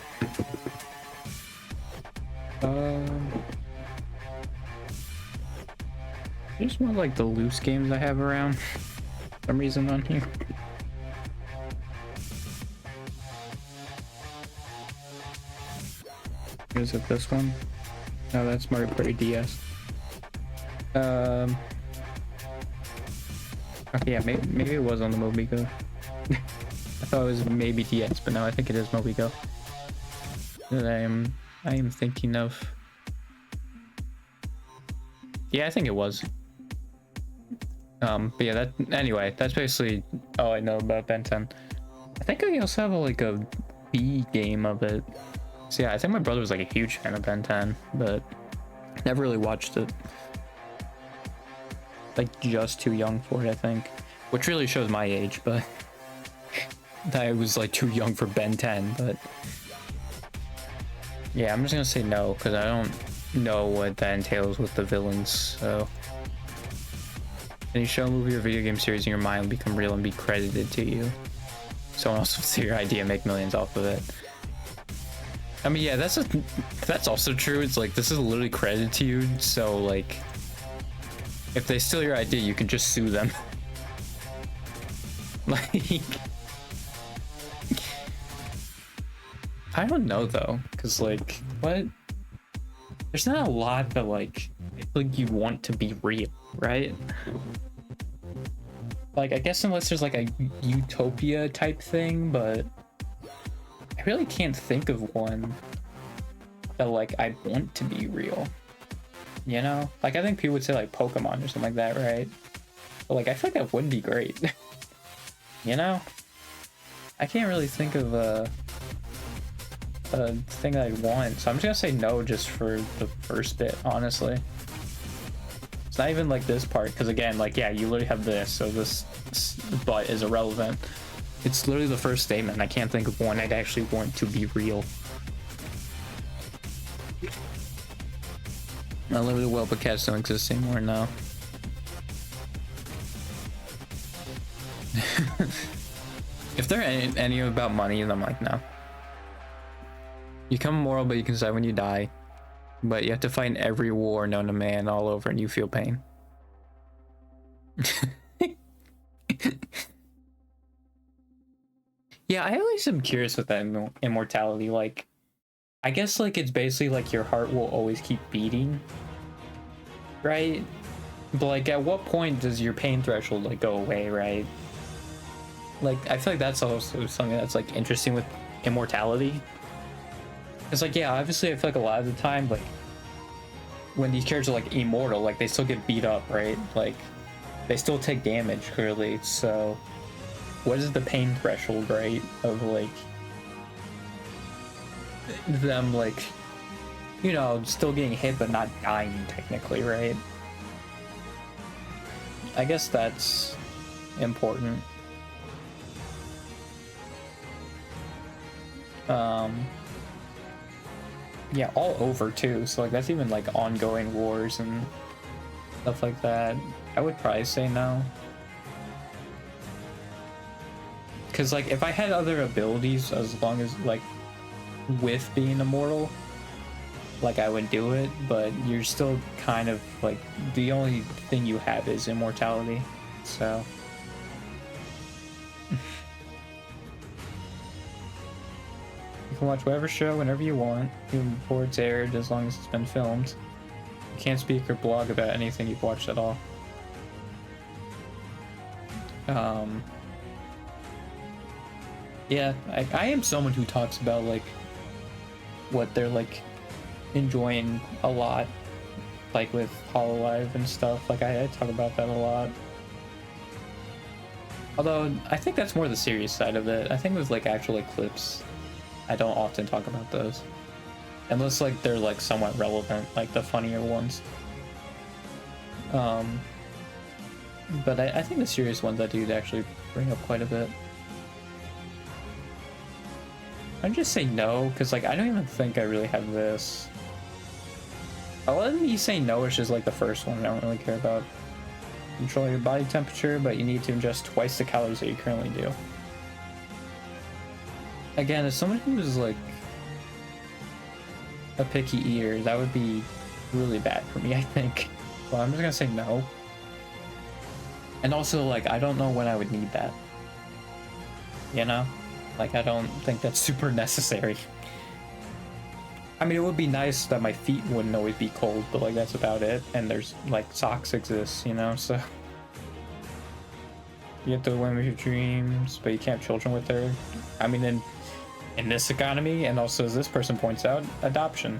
S1: Just one of like the loose games I have around for some reason on here. Is it this one? No, that's Mario Party DS. Okay, yeah, maybe it was on the Mobigo. I thought it was maybe DS, but no, I think it is Mobigo that I am thinking of. Yeah, I think it was. But yeah, anyway, that's basically all I know about Ben 10. I think I also have like a B game of it. So yeah, I think my brother was like a huge fan of Ben 10, but never really watched it. Like just too young for it, I think, which really shows my age, but I was like too young for Ben 10. But yeah, I'm just gonna say no because I don't know what that entails with the villains. So any show, movie, or video game series in your mind will become real and be credited to you. Someone else will see your idea and make millions off of it. I mean, yeah, that's also true. It's like this is literally credited to you, so like if they steal your idea, you can just sue them. Like, I don't know though, because like, what? There's not a lot that like you want to be real, right? Like, I guess unless there's like a utopia type thing, but I really can't think of one that like I want to be real. You know, like I think people would say like Pokemon or something like that, right? But like I feel like that would be great. You know, I can't really think of a thing that I want, so I'm just gonna say no just for the first bit. Honestly, it's not even like this part because again, like yeah, you literally have this, so this but is irrelevant. It's literally the first statement. I can't think of one I'd actually want to be real. Unlimited Wellput cats don't exist anymore now. If they're any about money, then I'm like, no. You become immortal, but you can die when you die. But you have to fight in every war known to man all over, and you feel pain. Yeah, I always am curious with that immortality. Like, I guess like it's basically like your heart will always keep beating, right? But like, at what point does your pain threshold like go away, right? Like, I feel like that's also something that's like interesting with immortality. It's like, yeah, obviously I feel like a lot of the time, like when these characters are like immortal, like they still get beat up, right? Like they still take damage clearly. So what is the pain threshold, right? Of like them like, you know, still getting hit but not dying technically, right? I guess that's important. Yeah, all over too, so like that's even like ongoing wars and stuff like that. I would probably say no, because like if I had other abilities, as long as like with being immortal, like I would do it, but you're still kind of like the only thing you have is immortality, so you can watch whatever show whenever you want, even before it's aired, as long as it's been filmed. You can't speak or blog about anything you've watched at all. Yeah, I am someone who talks about like what they're like enjoying a lot, like with Hololive and stuff. Like I talk about that a lot. Although I think that's more the serious side of it. I think with like actual like clips, I don't often talk about those, unless like they're like somewhat relevant, like the funnier ones. But I think the serious ones I do actually bring up quite a bit. I'd just say no, because like I don't even think I really have this. A lot of me say no is just like the first one I don't really care about. Control your body temperature, but you need to ingest twice the calories that you currently do. Again, as someone who's like a picky eater, that would be really bad for me, I think. Well, I'm just gonna say no. And also, like, I don't know when I would need that. You know? Like, I don't think that's super necessary. I mean, it would be nice that my feet wouldn't always be cold, but like, that's about it. And there's, like, socks exist, you know? So you have the woman of your dreams, but you can't have children with her. I mean, in this economy, and also as this person points out, adoption.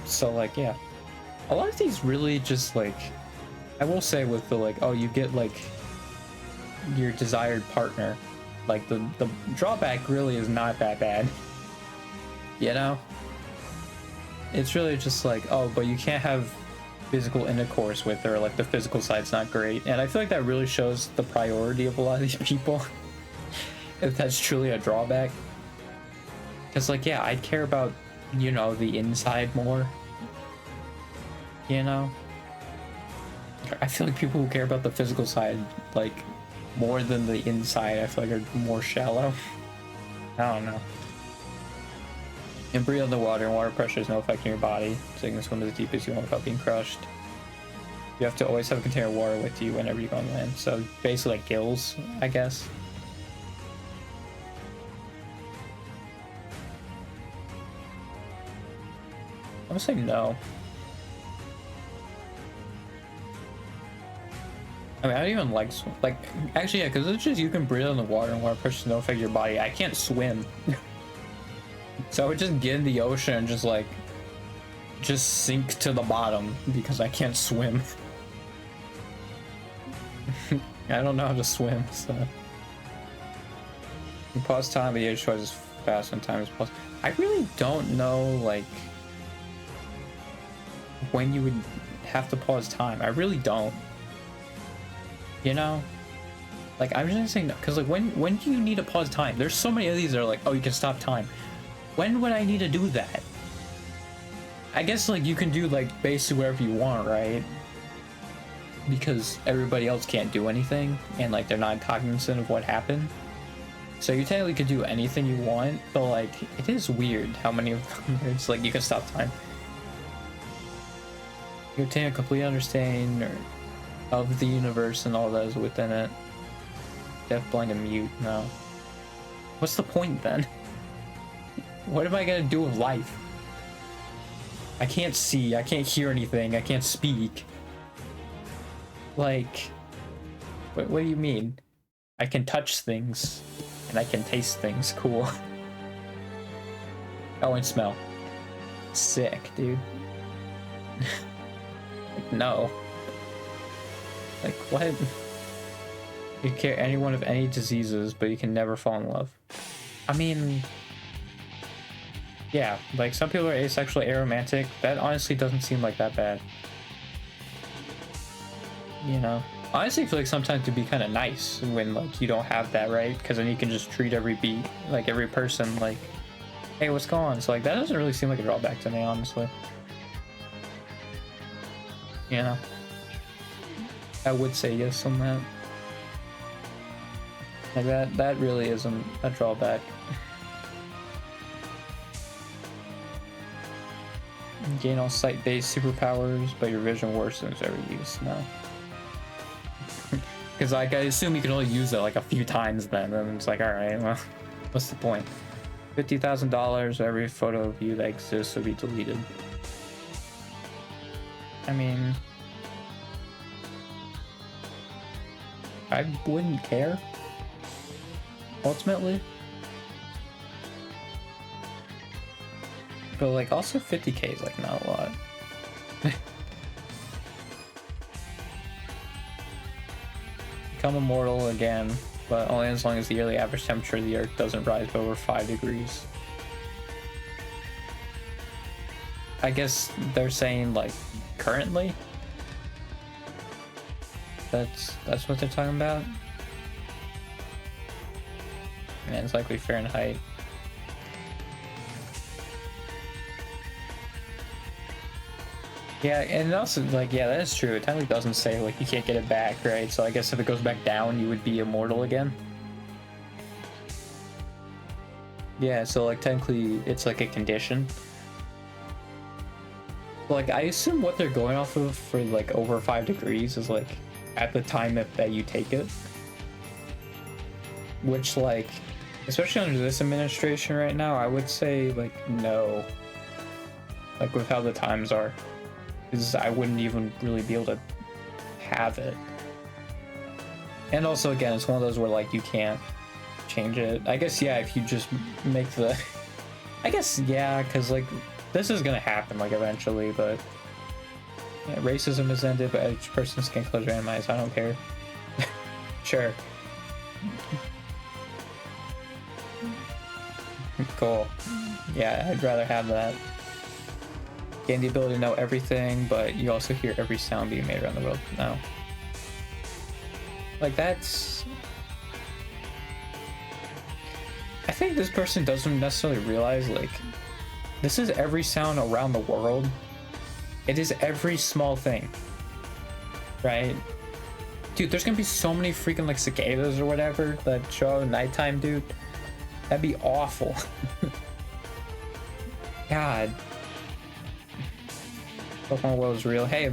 S1: So like, yeah, a lot of these really just like, I will say with the like, oh, you get like your desired partner, like the drawback really is not that bad, you know? It's really just like, oh, but you can't have physical intercourse with her, like the physical side's not great. And I feel like that really shows the priority of a lot of these people, if that's truly a drawback. Because like, yeah, I'd care about, you know, the inside more, you know? I feel like people who care about the physical side like more than the inside, I feel like are more shallow. I don't know. And breathe on the water, and water pressure has no effect on your body, so you can swim as deep as you want without being crushed. You have to always have a container of water with you whenever you go on land. So basically like gills, I guess. I'm gonna say no. I mean, I don't even like swim. Like, actually, yeah, because it's just you can breathe on the water and water pressure has no effect on your body. I can't swim. So I would just get in the ocean and just sink to the bottom because I can't swim. I don't know how to swim, so. You pause time, but you just twice as fast when time is paused. I really don't know, like, when you would have to pause time. I really don't. You know? Like, I'm just saying, because, like, when do you need to pause time? There's so many of these that are like, oh, you can stop time. When would I need to do that? I guess, like, you can do, like, basically whatever you want, right? Because everybody else can't do anything, and, like, they're not cognizant of what happened. So you technically could do anything you want, but, like, it is weird how many of them it's like, you can stop time. You obtain a complete understanding, or of the universe and all that is within it. Deaf, blind, and mute. No. What's the point then? What am I gonna do with life? I can't see, I can't hear anything, I can't speak. Like, what do you mean? I can touch things, and I can taste things. Cool. Oh, and smell. Sick, dude. Like, no. Like, what? You cure anyone of any diseases, but you can never fall in love. I mean, yeah, like some people are asexual, aromantic. That honestly doesn't seem like that bad. You know, honestly, I feel like sometimes it'd be kind of nice when like you don't have that, right? Because then you can just treat every every person like, hey, what's going on? So like that doesn't really seem like a drawback to me, honestly. You know, I would say yes on that. Like that really isn't a drawback. Gain all sight-based superpowers, but your vision worsens every use. No. Because like I assume you can only use it like a few times then, and it's like, alright, well, what's the point? $50,000, every photo of you that exists will be deleted. I mean, I wouldn't care. Ultimately. But like also 50k is like not a lot. Become immortal again, but only as long as the yearly average temperature of the Earth doesn't rise by over 5 degrees. I guess they're saying like currently? That's what they're talking about? And it's likely Fahrenheit. Yeah, and also, like, yeah, that is true. It technically doesn't say, like, you can't get it back, right? So I guess if it goes back down, you would be immortal again. Yeah, so, like, technically, it's, like, a condition. Like, I assume what they're going off of for, like, over 5 degrees is, like, at the time that you take it. Which, like, especially under this administration right now, I would say, like, no. Like, with how the times are. Because I wouldn't even really be able to have it. And also, again, it's one of those where, like, you can't change it. I guess, yeah, if you just make the... I guess, yeah, because, like, this is gonna happen, like, eventually, but... Yeah, racism is ended, but each person's skin color is randomized. I don't care. Sure. Cool. Yeah, I'd rather have that. Gain the ability to know everything, but you also hear every sound being made around the world. No. Like, that's... I think this person doesn't necessarily realize, like, this is every sound around the world. It is every small thing. Right? Dude, there's gonna be so many freaking, like, cicadas or whatever that show up at nighttime, dude. That'd be awful. God. Pokemon World is real. Hey,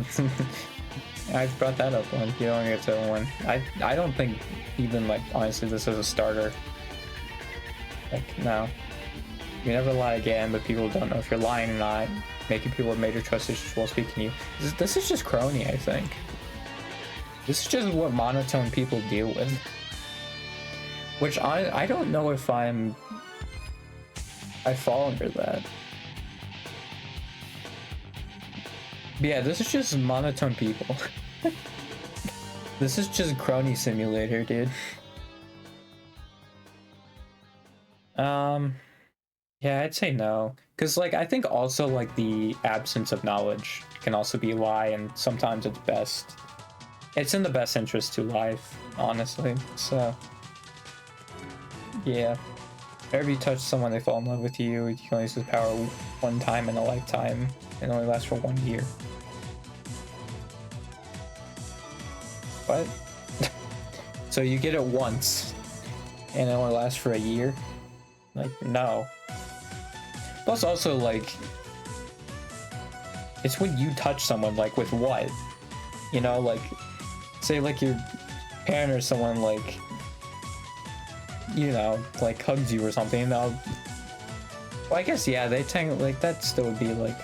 S1: I brought that up one. You don't get to one. I don't think even, like, honestly, this is a starter. Like, no. You never lie again, but people don't know if you're lying or not. Making people with major trust issues while speaking to you. This is just crony, I think. This is just what monotone people deal with. Which I don't know if I fall under that. But yeah, this is just monotone people. This is just crony simulator, dude. Yeah, I'd say no. Because, like, I think also, like, the absence of knowledge can also be a lie, and sometimes it's best. It's in the best interest to life, honestly. So, yeah. Whenever you touch someone, they fall in love with you. You can only use this power one time in a lifetime. It only lasts for 1 year. What? So you get it once, and it only lasts for a year? Like, no. Plus also, like, it's when you touch someone, like, with what? You know, like, say like your parent or someone like, you know, like hugs you or something, they'll, well, I guess, yeah, they tend, like, that still would be like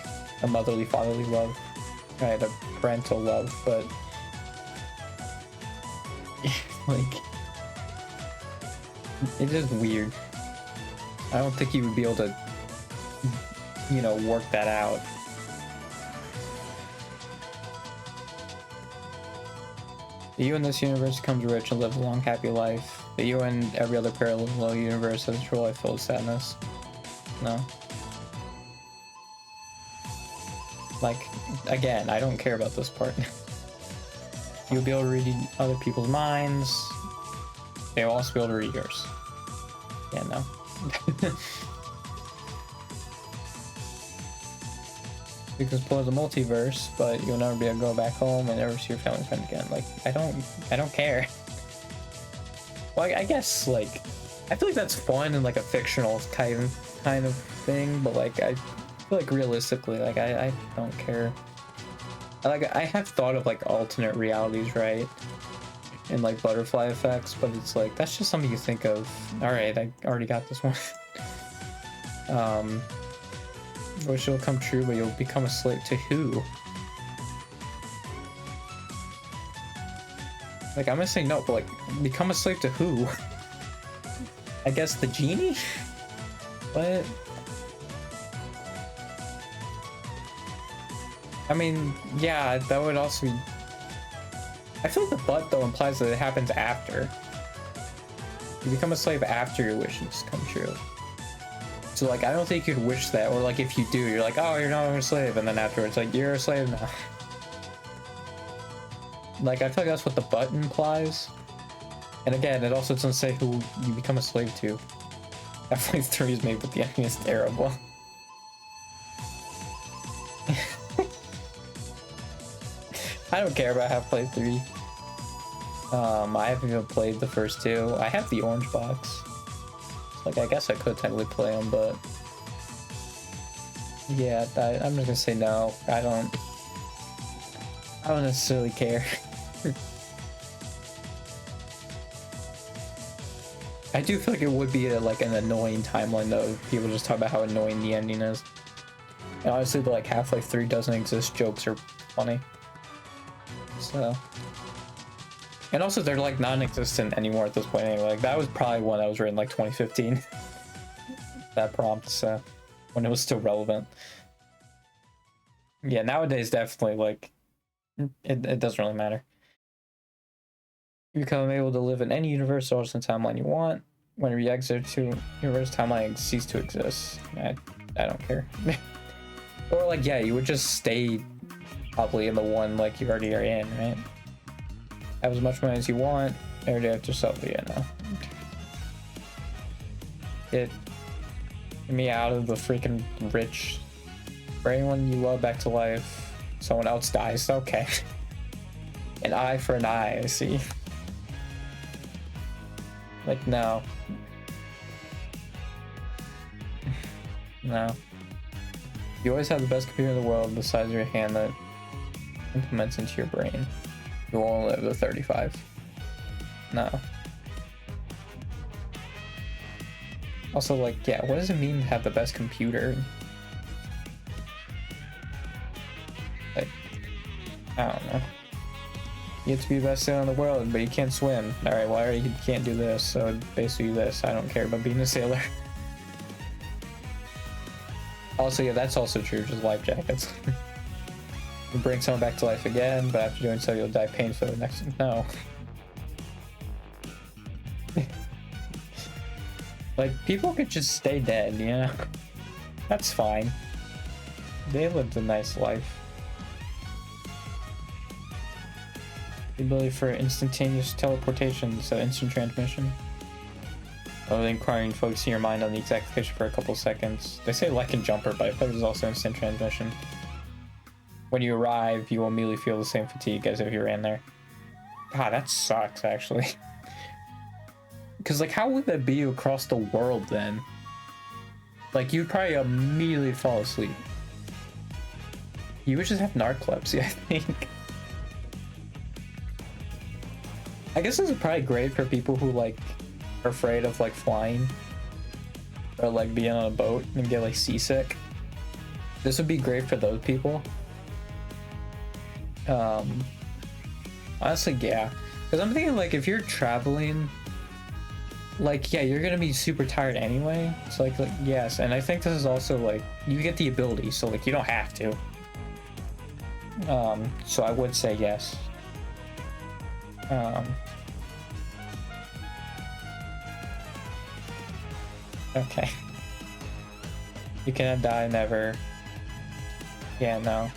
S1: a motherly, fatherly love, right? A parental love, but like, it is weird. I don't think you would be able to, you know, work that out. The you in this universe becomes rich and live a long, happy life. The you in every other parallel universe has a true life filled with sadness. No. Like, again, I don't care about this part. You'll be able to read other people's minds. They'll also be able to read yours. Yeah, no. Because play the multiverse, but you'll never be able to go back home and never see your family friend again. Like, I don't care. Well, I guess, like, I feel like that's fun in like a fictional kind of thing, but like I feel like realistically, like I don't care. Like, I have thought of like alternate realities, right? And like butterfly effects, but it's like that's just something you think of. All right, I already got this one. Wish it'll come true, but you'll become a slave to who? Like, I'm gonna say no, but like, become a slave to who? I guess the genie? What? I mean, yeah, that would also be... I feel like the but though implies that it happens after. You become a slave after your wishes come true. So like, I don't think you'd wish that, or like if you do, you're like, oh, you're not a slave, and then afterwards, like, you're a slave now. Like, I feel like that's what the but implies. And again, it also doesn't say who you become a slave to. Half-Life 3 is made, but the ending is terrible. I don't care about Half-Life 3. I haven't even played the first two. I have the orange box. Like, I guess I could technically play them, but yeah, I'm just gonna say no. I don't necessarily care. I do feel like it would be like an annoying timeline though. People just talk about how annoying the ending is. And honestly, the like Half-Life 3 doesn't exist jokes are funny. So, and also they're like non-existent anymore at this point anyway. Like, that was probably one that was written like 2015. That prompt, so when it was still relevant. Yeah, nowadays definitely like it doesn't really matter. You become able to live in any universe or alternate timeline you want. Whenever you exit to universe, timeline cease to exist. I don't care. Or like, yeah, you would just stay probably in the one like you already are in, right? Have as much money as you want. Every day after yourself, but yeah, no. Get me out of the freaking rich. Bring anyone you love back to life. Someone else dies. Okay. An eye for an eye, I see. Like, no. No. You always have the best computer in the world the size of your hand that implements into your brain. You will only live to 35. No. Also, like, yeah, what does it mean to have the best computer? Like, I don't know. You have to be the best sailor in the world, but you can't swim. Alright, well, you can't do this, so basically this. I don't care about being a sailor. Also, yeah, that's also true, just life jackets. You bring someone back to life again, but after doing so, you'll die painfully next. No. Like, people could just stay dead, you know? That's fine. They lived a nice life. The ability for instantaneous teleportation, so instant transmission. Other than requiring focusing your mind on the exact location for a couple seconds. They say like in Jumper, but I thought it was also instant transmission. When you arrive, you will immediately feel the same fatigue as if you were in there. God, that sucks, actually. Because, like, how would that be across the world, then? Like, you'd probably immediately fall asleep. You would just have narcolepsy, I think. I guess this is probably great for people who like are afraid of like flying or like being on a boat and get like seasick. This would be great for those people. Honestly, yeah, because I'm thinking like if you're traveling, like, yeah, you're gonna be super tired anyway. So like yes, and I think this is also like you get the ability, so like you don't have to. So I would say yes. Okay. You cannot die, never. Yeah, no.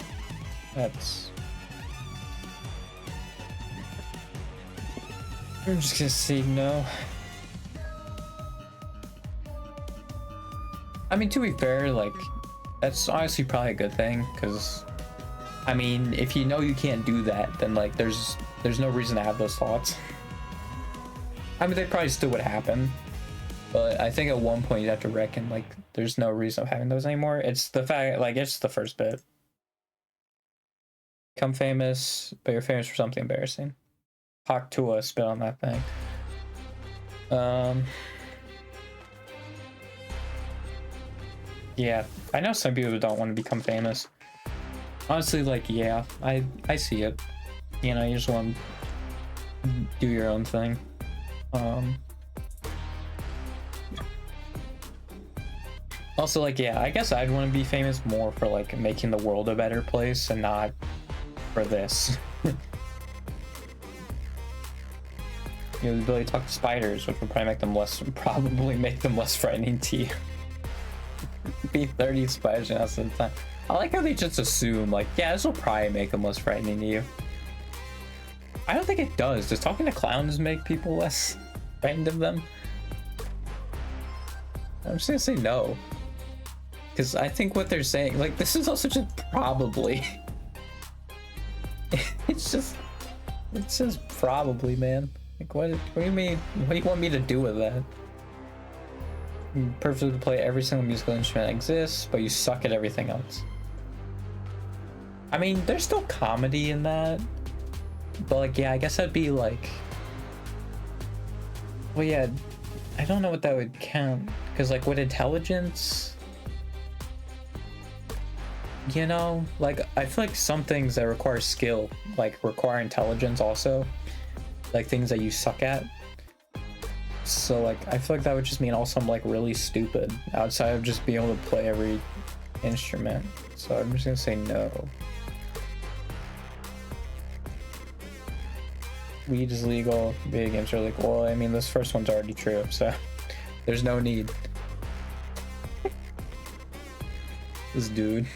S1: That's... I'm just gonna say no. I mean, to be fair, like, that's honestly probably a good thing, because, I mean, if you know you can't do that, then, like, there's no reason to have those thoughts. I mean, they probably still would happen, but I think at one point you'd have to reckon, like, there's no reason of having those anymore. It's the fact, like, it's the first bit. Become famous, but you're famous for something embarrassing. Hawk Tua spit on that thing. Yeah, I know some people don't want to become famous. Honestly, like, yeah, I see it. You know, you just want to do your own thing. Also, like, yeah, I guess I'd want to be famous more for, like, making the world a better place and not for this. You know, the ability to talk to spiders, which would probably make them less frightening to you. Be 30 spiders most of the time. I like how they just assume, like, yeah, this will probably make them less frightening to you. I don't think it does. Does talking to clowns make people less frightened of them? I'm just gonna say no. Because I think what they're saying, like, this is also just probably. It's just probably, man. Like, what do you mean? What do you want me to do with that? You perfectly play every single musical instrument that exists, but you suck at everything else. I mean, there's still comedy in that, but like, yeah, I guess that'd be like, well, yeah, I don't know what that would count, because like, with intelligence, you know, like, I feel like some things that require skill, like, require intelligence also, like things that you suck at. So like, I feel like that would just mean also I'm like really stupid outside of just being able to play every instrument. So I'm just gonna say no. Weed is legal, video games are like, well, I mean, this first one's already true, so there's no need. This dude.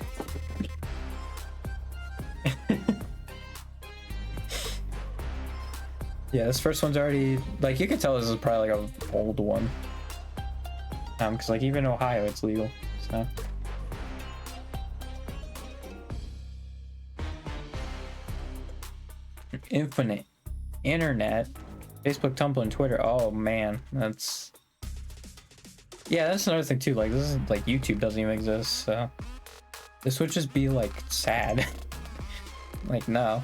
S1: Yeah, this first one's already, like, you can tell this is probably like an old one. Because like even in Ohio it's legal, so. Infinite internet, Facebook, Tumblr, and Twitter. Oh man, that's, yeah, that's another thing too. Like, this is like, YouTube doesn't even exist, so this would just be like sad. Like, no.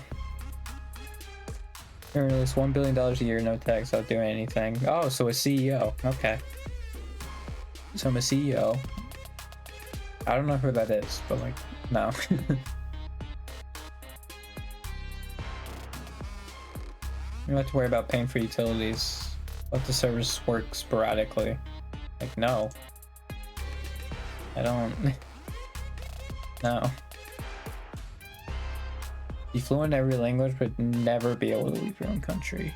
S1: Earn at least $1 billion a year, no tax, without doing anything. Oh, so a CEO. Okay. So I'm a CEO. I don't know who that is, but like, no. You don't have to worry about paying for utilities. Let the service work sporadically. Like, no. I don't. No. Be fluent in every language, but never be able to leave your own country.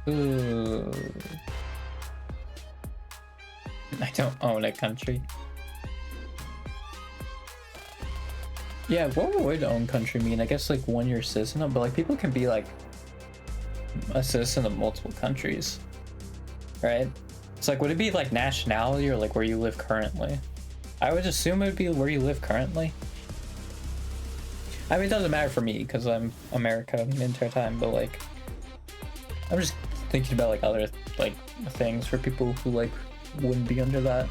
S1: Ooh. I don't own a country. Yeah, what would own country mean? I guess like one you're a citizen of, but like people can be like a citizen of multiple countries, right? It's like, would it be like nationality or like where you live currently? I would assume it would be where you live currently. I mean, it doesn't matter for me because I'm America the entire time, but like, I'm just thinking about like other like things for people who like wouldn't be under that.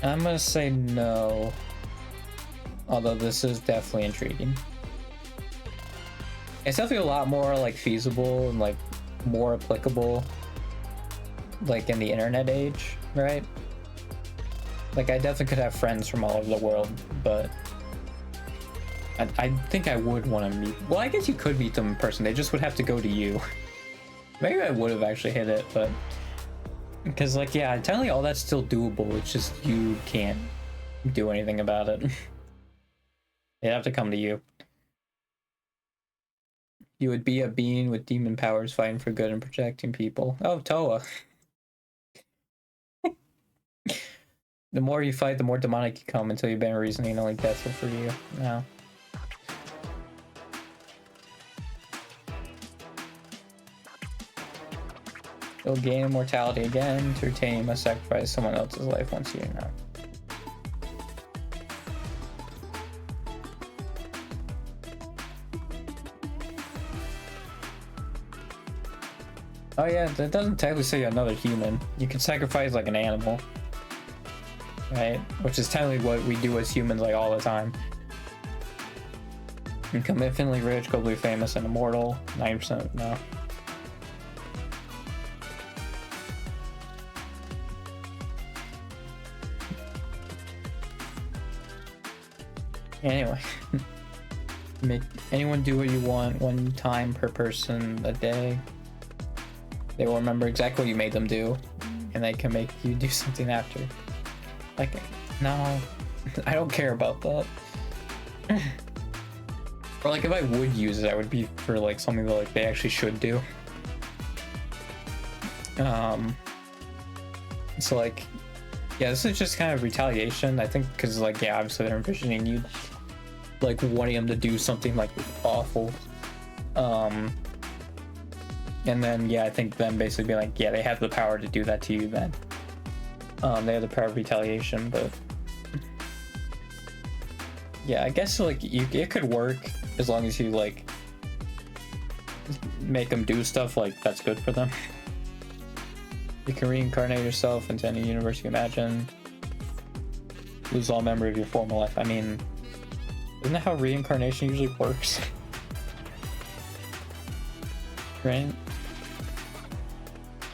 S1: I'm gonna say no, although this is definitely intriguing. It's definitely a lot more like feasible and like more applicable like in the internet age, right? Like I definitely could have friends from all over the world, but I think I would want to meet, well, I guess you could meet them in person, they just would have to go to you. Maybe I would have actually hit it, but because like, yeah, technically all that's still doable, it's just you can't do anything about it. They have to come to you. You would be a being with demon powers fighting for good and protecting people. Oh, Toa. The more you fight, the more demonic you come until you ban reasoning, only death will free you. No. You'll gain immortality again. To retain, you must sacrifice someone else's life once you know. Oh yeah, that doesn't technically say another human. You can sacrifice like an animal. Right? Which is technically what we do as humans like all the time. Become infinitely rich, globally famous, and immortal. 90% no. Anyway. Make anyone do what you want 1 time per person a day. They will remember exactly what you made them do, and they can make you do something after. Like, no, I don't care about that. Or like if I would use it, I would be for like something that like they actually should do. So like, yeah, this is just kind of retaliation, I think, because like, yeah, obviously they're envisioning you like wanting them to do something like awful. And then, yeah, I think them basically be like, yeah, they have the power to do that to you then. They have the power of retaliation, but yeah, I guess like it could work as long as you like make them do stuff like that's good for them. You can reincarnate yourself into any universe you imagine. Lose all memory of your former life. I mean, isn't that how reincarnation usually works? Right?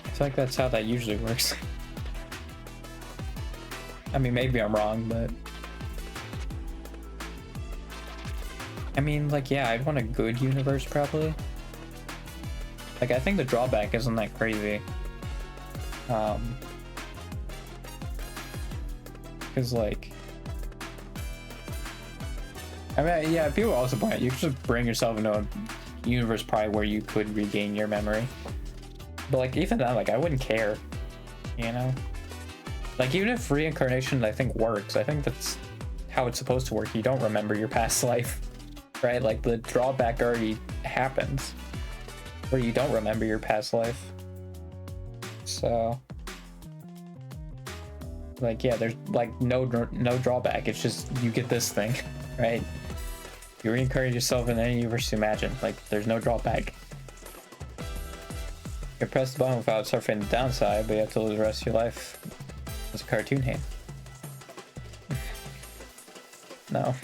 S1: I feel like that's how that usually works. I mean, maybe I'm wrong, but I mean, like, yeah, I'd want a good universe probably. Like, I think the drawback isn't that crazy. Because like, I mean, yeah, people also point out you could just bring yourself into a universe probably where you could regain your memory. But like, even then, like, I wouldn't care, you know? Like, even if reincarnation, I think, works, I think that's how it's supposed to work. You don't remember your past life, right? Like, the drawback already happens where you don't remember your past life. So, like, yeah, there's like no drawback. It's just you get this thing, right? You reincarnate yourself in any universe you imagine. Like, there's no drawback. You press the button without suffering the downside, but you have to live the rest of your life as a cartoon hand. No.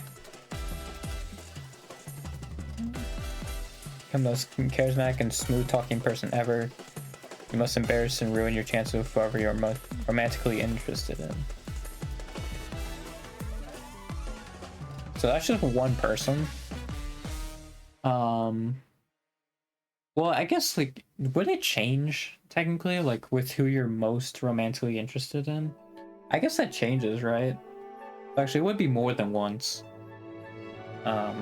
S1: Become the most charismatic and smooth-talking person ever. You must embarrass and ruin your chances with whoever you're most romantically interested in. So that's just one person. Well, I guess, like, would it change, technically, like, with who you're most romantically interested in? I guess that changes, right? Actually, it would be more than once. But,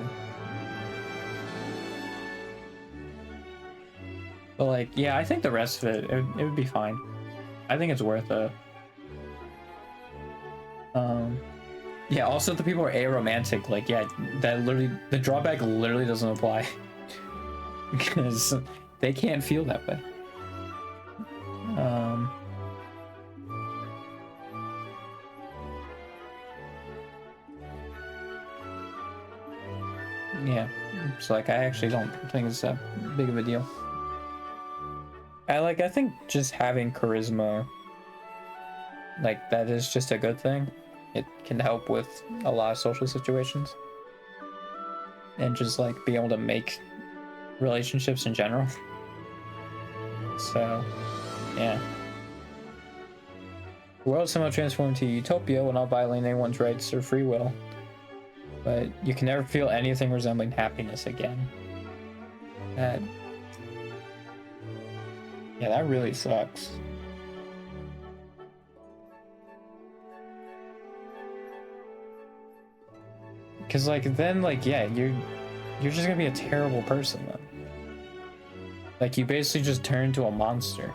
S1: like, yeah, I think the rest of it would be fine. I think it's worth it. Yeah, also the people are aromantic, like, yeah, that literally, the drawback literally doesn't apply. Because they can't feel that way. Yeah, so like, I actually don't think it's that big of a deal. I think just having charisma, like, that is just a good thing. It can help with a lot of social situations. And just like be able to make relationships in general. So, yeah. The world somehow transformed to utopia will not violate anyone's rights or free will, but you can never feel anything resembling happiness again. That, yeah, that really sucks. Cause like then like yeah, you're just gonna be a terrible person then. Like you basically just turn into a monster.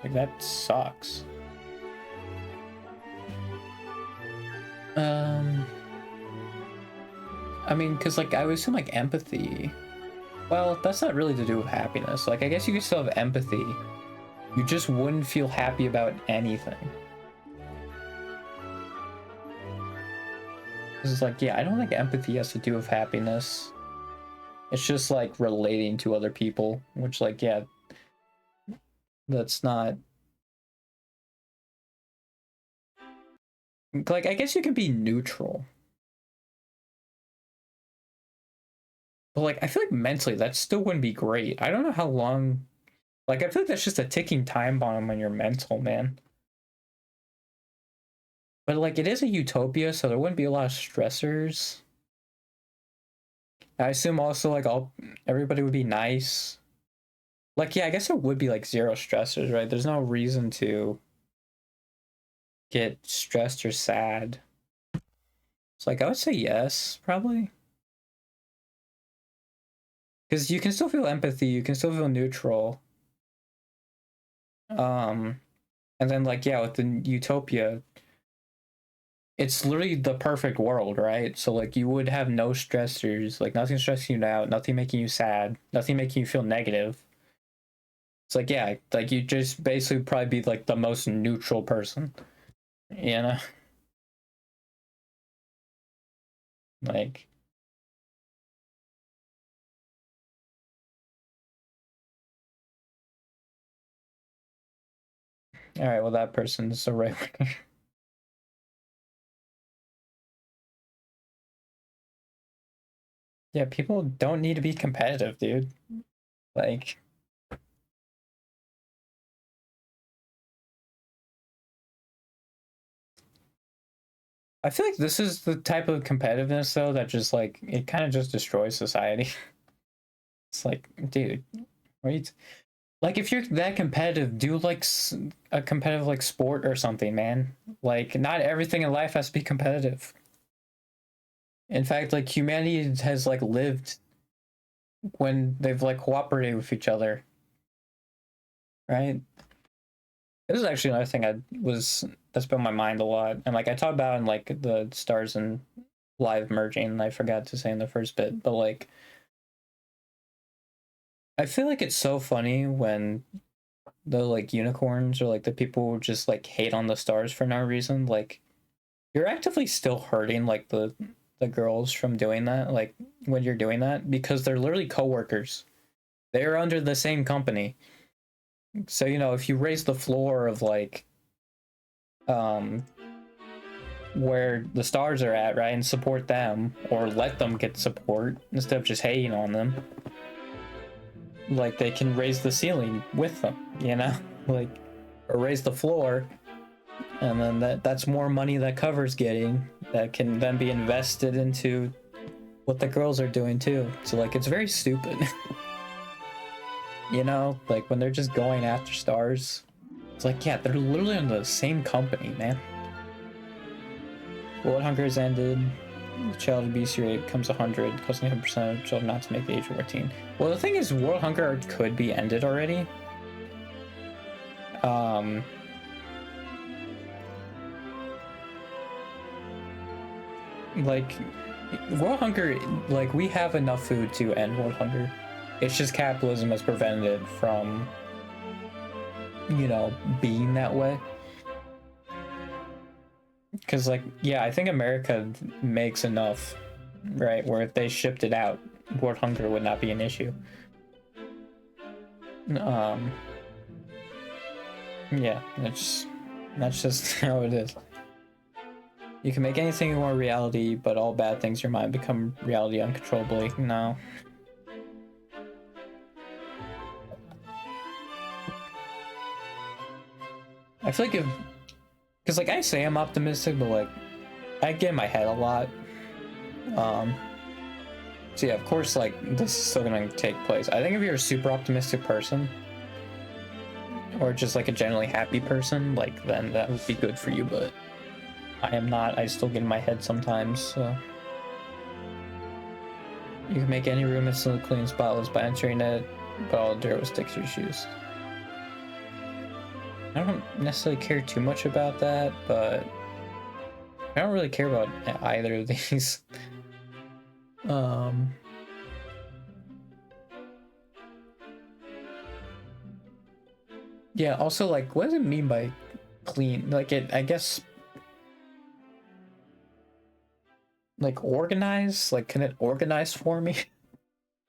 S1: Like that sucks. I mean, cause like I would assume like empathy. Well, that's not really to do with happiness. Like I guess you could still have empathy. You just wouldn't feel happy about anything. It's like, yeah, I don't think empathy has to do with happiness. It's just like relating to other people, which like, yeah, that's not like, I guess you can be neutral. But like, I feel like mentally that still wouldn't be great. I don't know how long, like, I feel like that's just a ticking time bomb on your mental, man. But like, it is a utopia, so there wouldn't be a lot of stressors. I assume also like everybody would be nice. Like, yeah, I guess it would be like zero stressors, right? There's no reason to get stressed or sad. It's like I would say yes, probably. Because you can still feel empathy, you can still feel neutral. And then like yeah, with the utopia, it's literally the perfect world, right? So like you would have no stressors, like nothing stressing you out, nothing making you sad, nothing making you feel negative. It's like yeah, like you just basically probably be like the most neutral person, you know? Like all right, well that person's a right winger. Yeah, people don't need to be competitive, dude. Like I feel like this is the type of competitiveness though that just like it kind of just destroys society. It's like, dude, right? Like if you're that competitive, do like a competitive like sport or something, man. Like not everything in life has to be competitive. In fact, like humanity has like lived when they've like cooperated with each other, right? This is actually another thing that's been on my mind a lot, and like I talk about in like the stars and live merging. And I forgot to say in the first bit, but like I feel like it's so funny when the like unicorns or like the people who just like hate on the stars for no reason. Like you're actively still hurting like the girls from doing that. Like when you're doing that because they're literally coworkers. They're under the same company. So you know if you raise the floor of like um where the stars are at, right, and support them or let them get support instead of just hating on them, like they can raise the ceiling with them, you know, like or raise the floor, and then that's more money that Cover's getting that can then be invested into what the girls are doing too. So like it's very stupid. You know, like when they're just going after stars, it's like yeah, they're literally in the same company, man. World hunger has ended. The child obesity rate comes 100, causing 100% of children not to make the age of 14. Well, the thing is, world hunger could be ended already. Like, world hunger, like, we have enough food to end world hunger. It's just capitalism has prevented it from, you know, being that way. Because, like, yeah, I think America makes enough, right, where if they shipped it out, world hunger would not be an issue. Yeah, that's just how it is. You can make anything you want reality, but all bad things in your mind become reality uncontrollably. No. I feel like if... Because, like, I say I'm optimistic, but, like, I get in my head a lot. So, yeah, of course, like, this is still gonna take place. I think if you're a super optimistic person, or just, like, a generally happy person, like, then that would be good for you, but... I am not. I still get in my head sometimes, so... You can make any room instantly clean, spotless by entering it, but all dirt will stick to your shoes. I don't necessarily care too much about that, but... I don't really care about either of these. Yeah, also, like, what does it mean by clean? Like, I guess... Like, organize? Like, can it organize for me?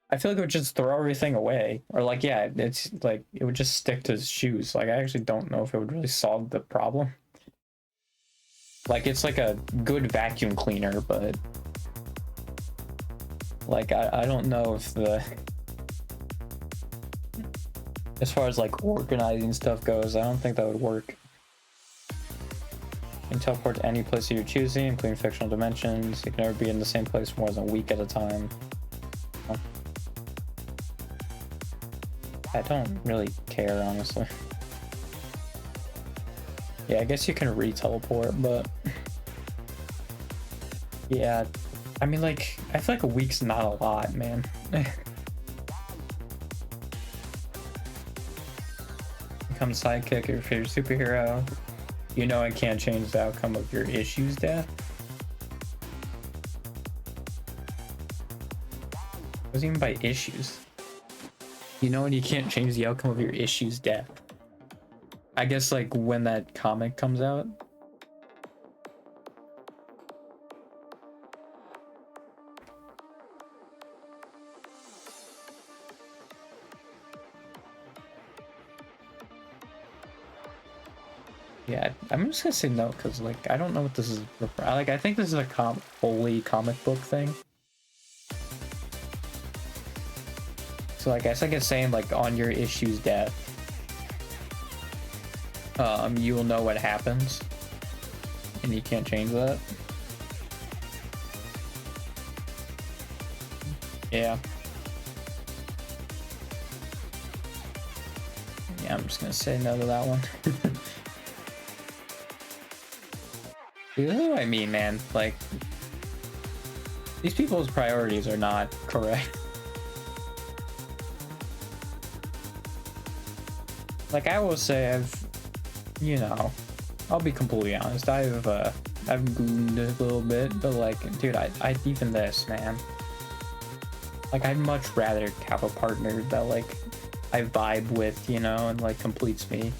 S1: I feel like it would just throw everything away. Or, like, yeah, it's, like, it would just stick to his shoes. Like, I actually don't know if it would really solve the problem. Like, it's like a good vacuum cleaner, but... Like, I don't know if the... As far as, like, organizing stuff goes, I don't think that would work. You can teleport to any place of your choosing, including fictional dimensions. You can never be in the same place more than a week at a time. I don't really care, honestly. Yeah, I guess you can re-teleport, but... Yeah, I mean, like, I feel like a week's not a lot, man. Become sidekick of your favorite superhero. You know I can't change the outcome of your issue's death. What does it mean by issues? You know when you can't change the outcome of your issue's death. I guess, like, when that comic comes out. Yeah, I'm just gonna say no, because, like, I don't know what this is. Like, I think this is a fully comic book thing. So, like, I guess I guess saying, like, on your issue's death, you will know what happens, and you can't change that. Yeah. Yeah, I'm just gonna say no to that one. Dude, this is what I mean, man. Like, these people's priorities are not correct. Like, I will say you know, I'll be completely honest. I've gooned a little bit, but, like, dude, I even this, man. Like, I'd much rather have a partner that, like, I vibe with, you know, and, like, completes me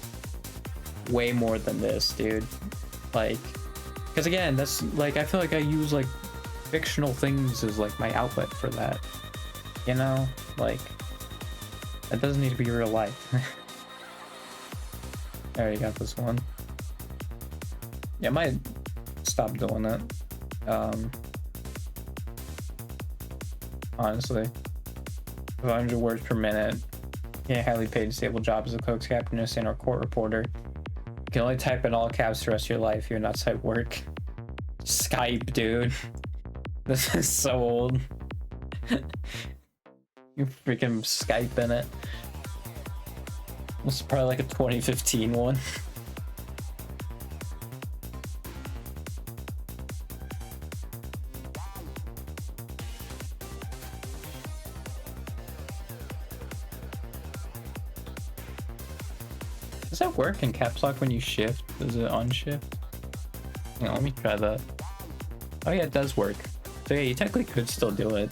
S1: way more than this, dude. Like, because again, that's, like, I feel like I use, like, fictional things as, like, my outlet for that, you know? Like, that doesn't need to be real life. I already got this one. Yeah, I might stop doing that. Honestly, 500 words per minute. Yeah, highly paid stable job as a Coke's captain or court reporter. You can only type in all caps the rest of your life. You're not site work. Skype, dude. This is so old. You freaking Skype in it. This is probably like a 2015 one. Does that work in caps lock when you shift? Does it unshift? Yeah, let me try that. Oh yeah, it does work. So yeah, you technically could still do it.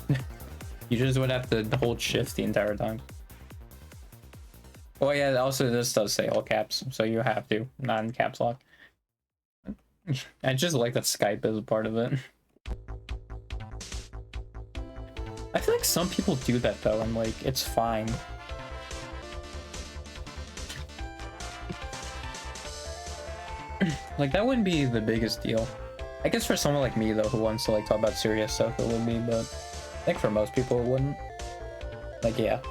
S1: You just would have to hold shift the entire time. Oh yeah, also this does say all caps, so you have to, not in caps lock. I just like that Skype is a part of it. I feel like some people do that though, and like, it's fine. Like, that wouldn't be the biggest deal. I guess for someone like me though, who wants to like talk about serious stuff, it would be, but I think for most people it wouldn't. Like, yeah.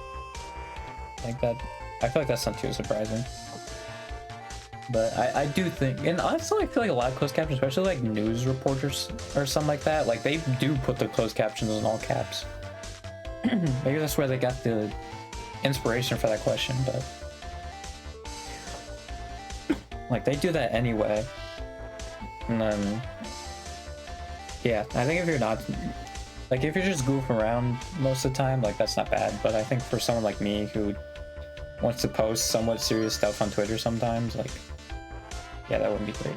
S1: Like that, I feel like that's not too surprising. But I do think, and honestly I feel like a lot of closed captions, especially like news reporters or something like that, like they do put the closed captions in all caps. Maybe that's where they got the inspiration for that question, but like they do that anyway. And then yeah, I think if you're not, like if you're just goofing around most of the time, like that's not bad. But I think for someone like me who wants to post somewhat serious stuff on Twitter sometimes, like, yeah, that wouldn't be great.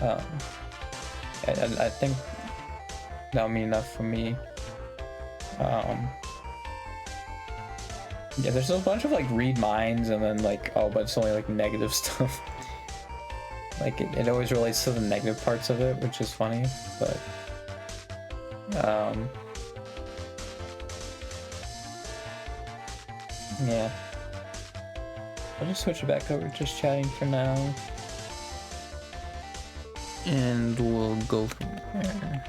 S1: I think that would be enough for me. Yeah, there's a bunch of like read minds and then like, oh, but it's only like negative stuff. Like it always relates to the negative parts of it, which is funny, but yeah. I'll just switch it back over to just chatting for now. And we'll go from there.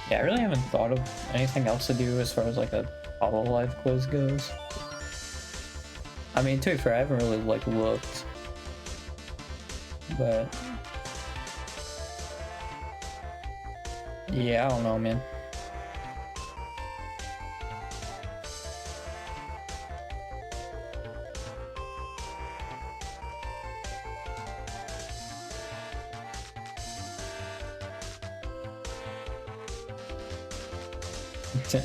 S1: Yeah, I really haven't thought of anything else to do as far as like a Hololive quiz goes. I mean, to be fair, I haven't really like looked, but yeah, I don't know, man.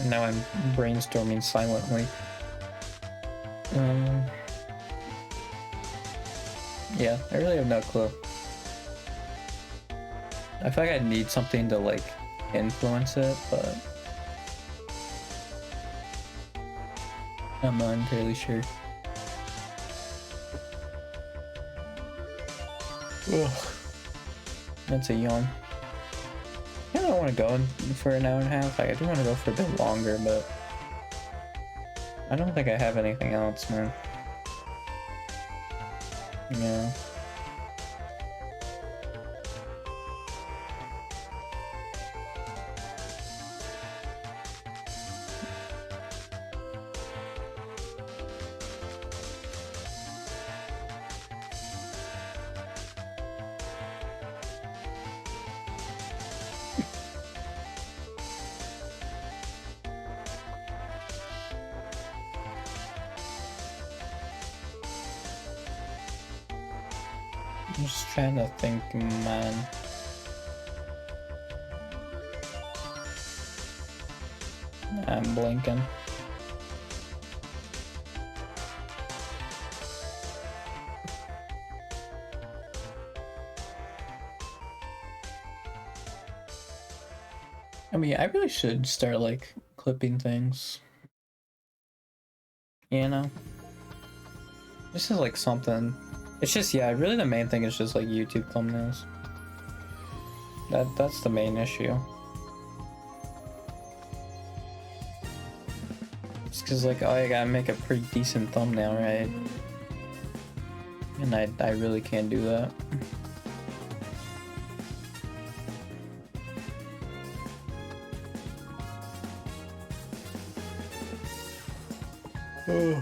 S1: Now I'm brainstorming silently. Yeah, I really have no clue. I feel like I need something to like influence it, but I'm not entirely sure. Ugh. That's a yawn. I don't want to go for an hour and a half. Like, I do want to go for a bit longer, but I don't think I have anything else, man. Yeah. I'm just trying to think, man. I'm blinking. I mean, I really should start like clipping things. You know? This is like something. It's just, yeah, really the main thing is just like YouTube thumbnails. That's the main issue. It's cause like, oh, I gotta make a pretty decent thumbnail, right? And I really can't do that. Oh.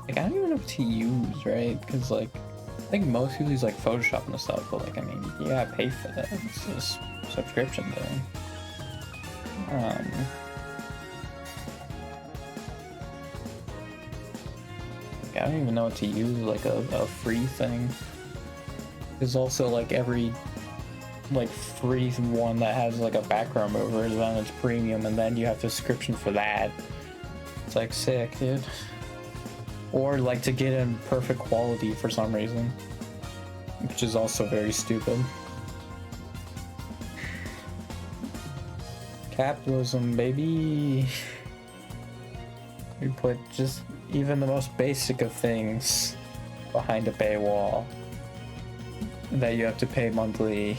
S1: Like, I don't even know what to use, right? Because, like, I think most people use, like, Photoshop and stuff, but, like, I mean, you gotta pay for that. It's just a subscription thing. Like, I don't even know what to use, like, a free thing. There's also, like, every, like, free one that has, like, a background mover, then it's premium, and then you have the subscription for that. It's, like, sick, dude. Or like to get in perfect quality for some reason, which is also very stupid. Capitalism, baby. We put just even the most basic of things behind a paywall that you have to pay monthly.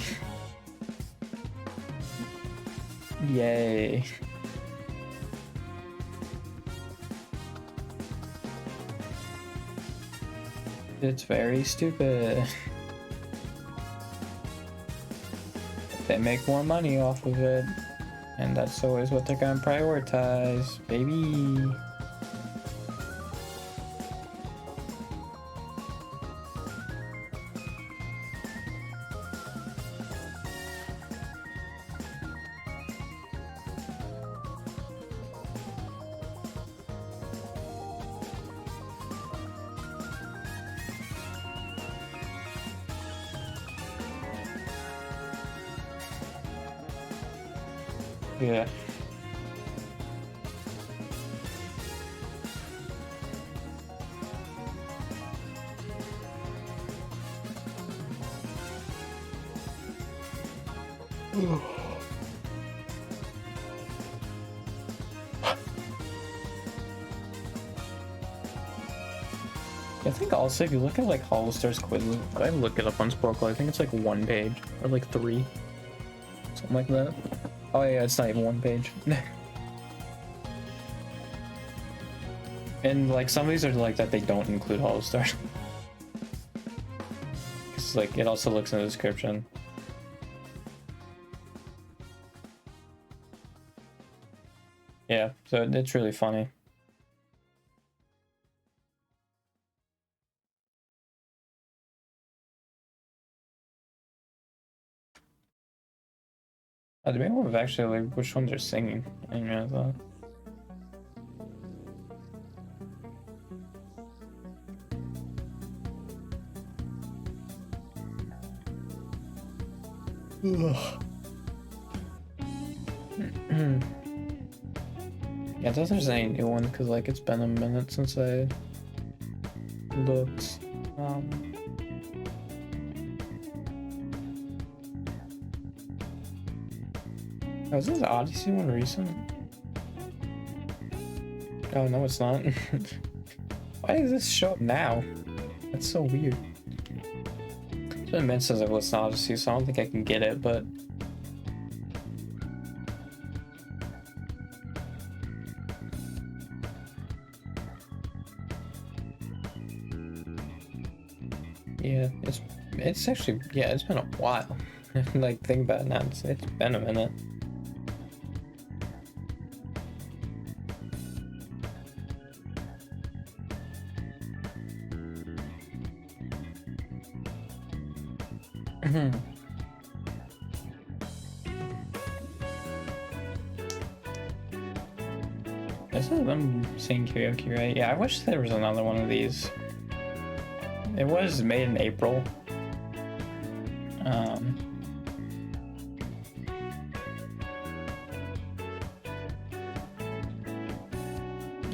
S1: Yay. It's very stupid. They make more money off of it, and that's always what they're gonna prioritize, baby. Yeah. I think also if you look at like Hollister's quizzes, I look it up on Sporkle, I think it's like 1 page or like 3, something like that. Oh yeah, it's not even 1 page. And like some of these are like that they don't include Hollister. Cause like it also looks in the description. Yeah, so it's really funny. Oh, the main one of actually like which ones are singing. I didn't realize that. Yeah, it doesn't say any new one because like it's been a minute since I looked. Oh, is this Odyssey one recent? Oh no, it's not. Why does this show up now? That's so weird. It's been a minute since I've listened to Odyssey, so I don't think I can get it, but yeah, it's actually, yeah, it's been a while. Like think about it now, it's been a minute. This is them singing karaoke, right? Yeah, I wish there was another one of these. It was made in April. Oh,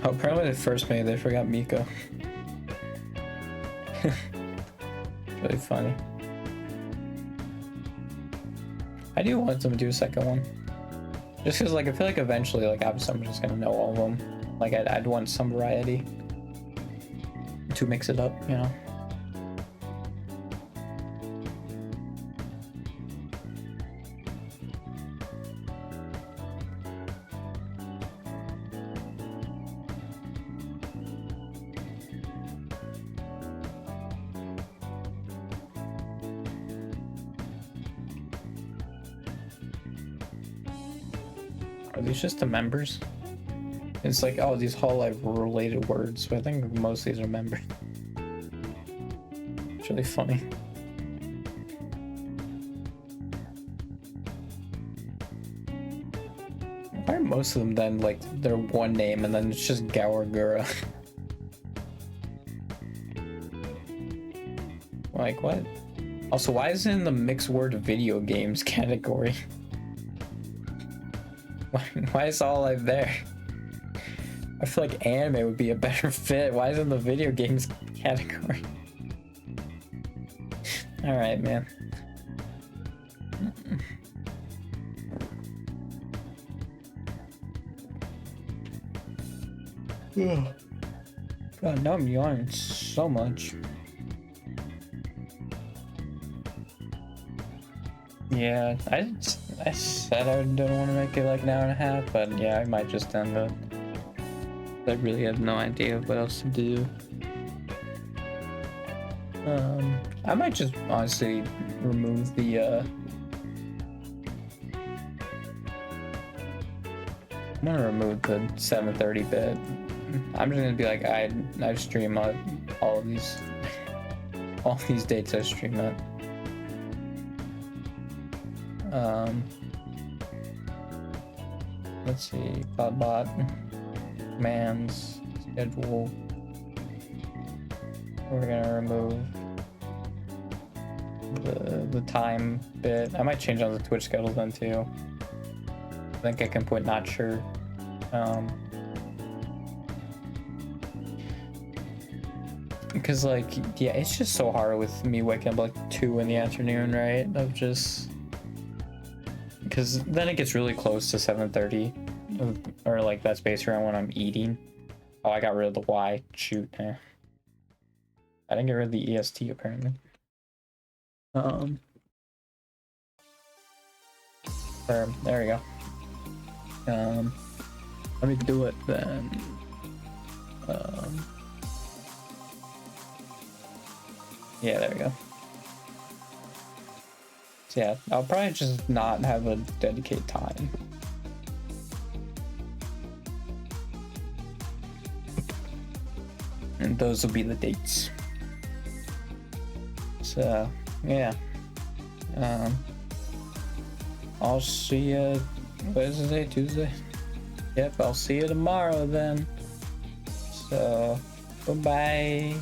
S1: apparently they first made it, they forgot Miko. Really funny. I do want them to do a second one. Just because, like, I feel like eventually, like, obviously I'm just gonna know all of them. Like, I'd want some variety to mix it up, you know? Are these just the members? It's like, oh, these whole like related words, but I think most of these are members. It's really funny. Why are most of them then like they're one name and then it's just Gawagura? Like what? Also, why is it in the mixed word video games category? Why is all like there? I feel like anime would be a better fit. Why is it in the video games category? Alright, man. God, now I'm yawning so much. Yeah, I said I didn't want to make it like an hour and a half, but yeah, I might just end it. I really have no idea what else to do. I might just honestly remove the I'm gonna remove the 730 bit. I'm just gonna be like I stream all of these all these dates I stream at. Let's see, bot commands schedule. We're gonna remove the time bit. I might change on the Twitch schedule then too. I think I can put not sure. Because like, yeah, it's just so hard with me waking up like 2 in the afternoon, right? Of just because then it gets really close to 7:30, or like that space around when I'm eating. Oh, I got rid of the Y. Shoot. I didn't get rid of the EST apparently. There we go. Let me do it then. Yeah, there we go. So yeah, I'll probably just not have a dedicated time. And those will be the dates. So yeah. I'll see you, what is it, Tuesday? Yep, I'll see you tomorrow then. So, bye-bye.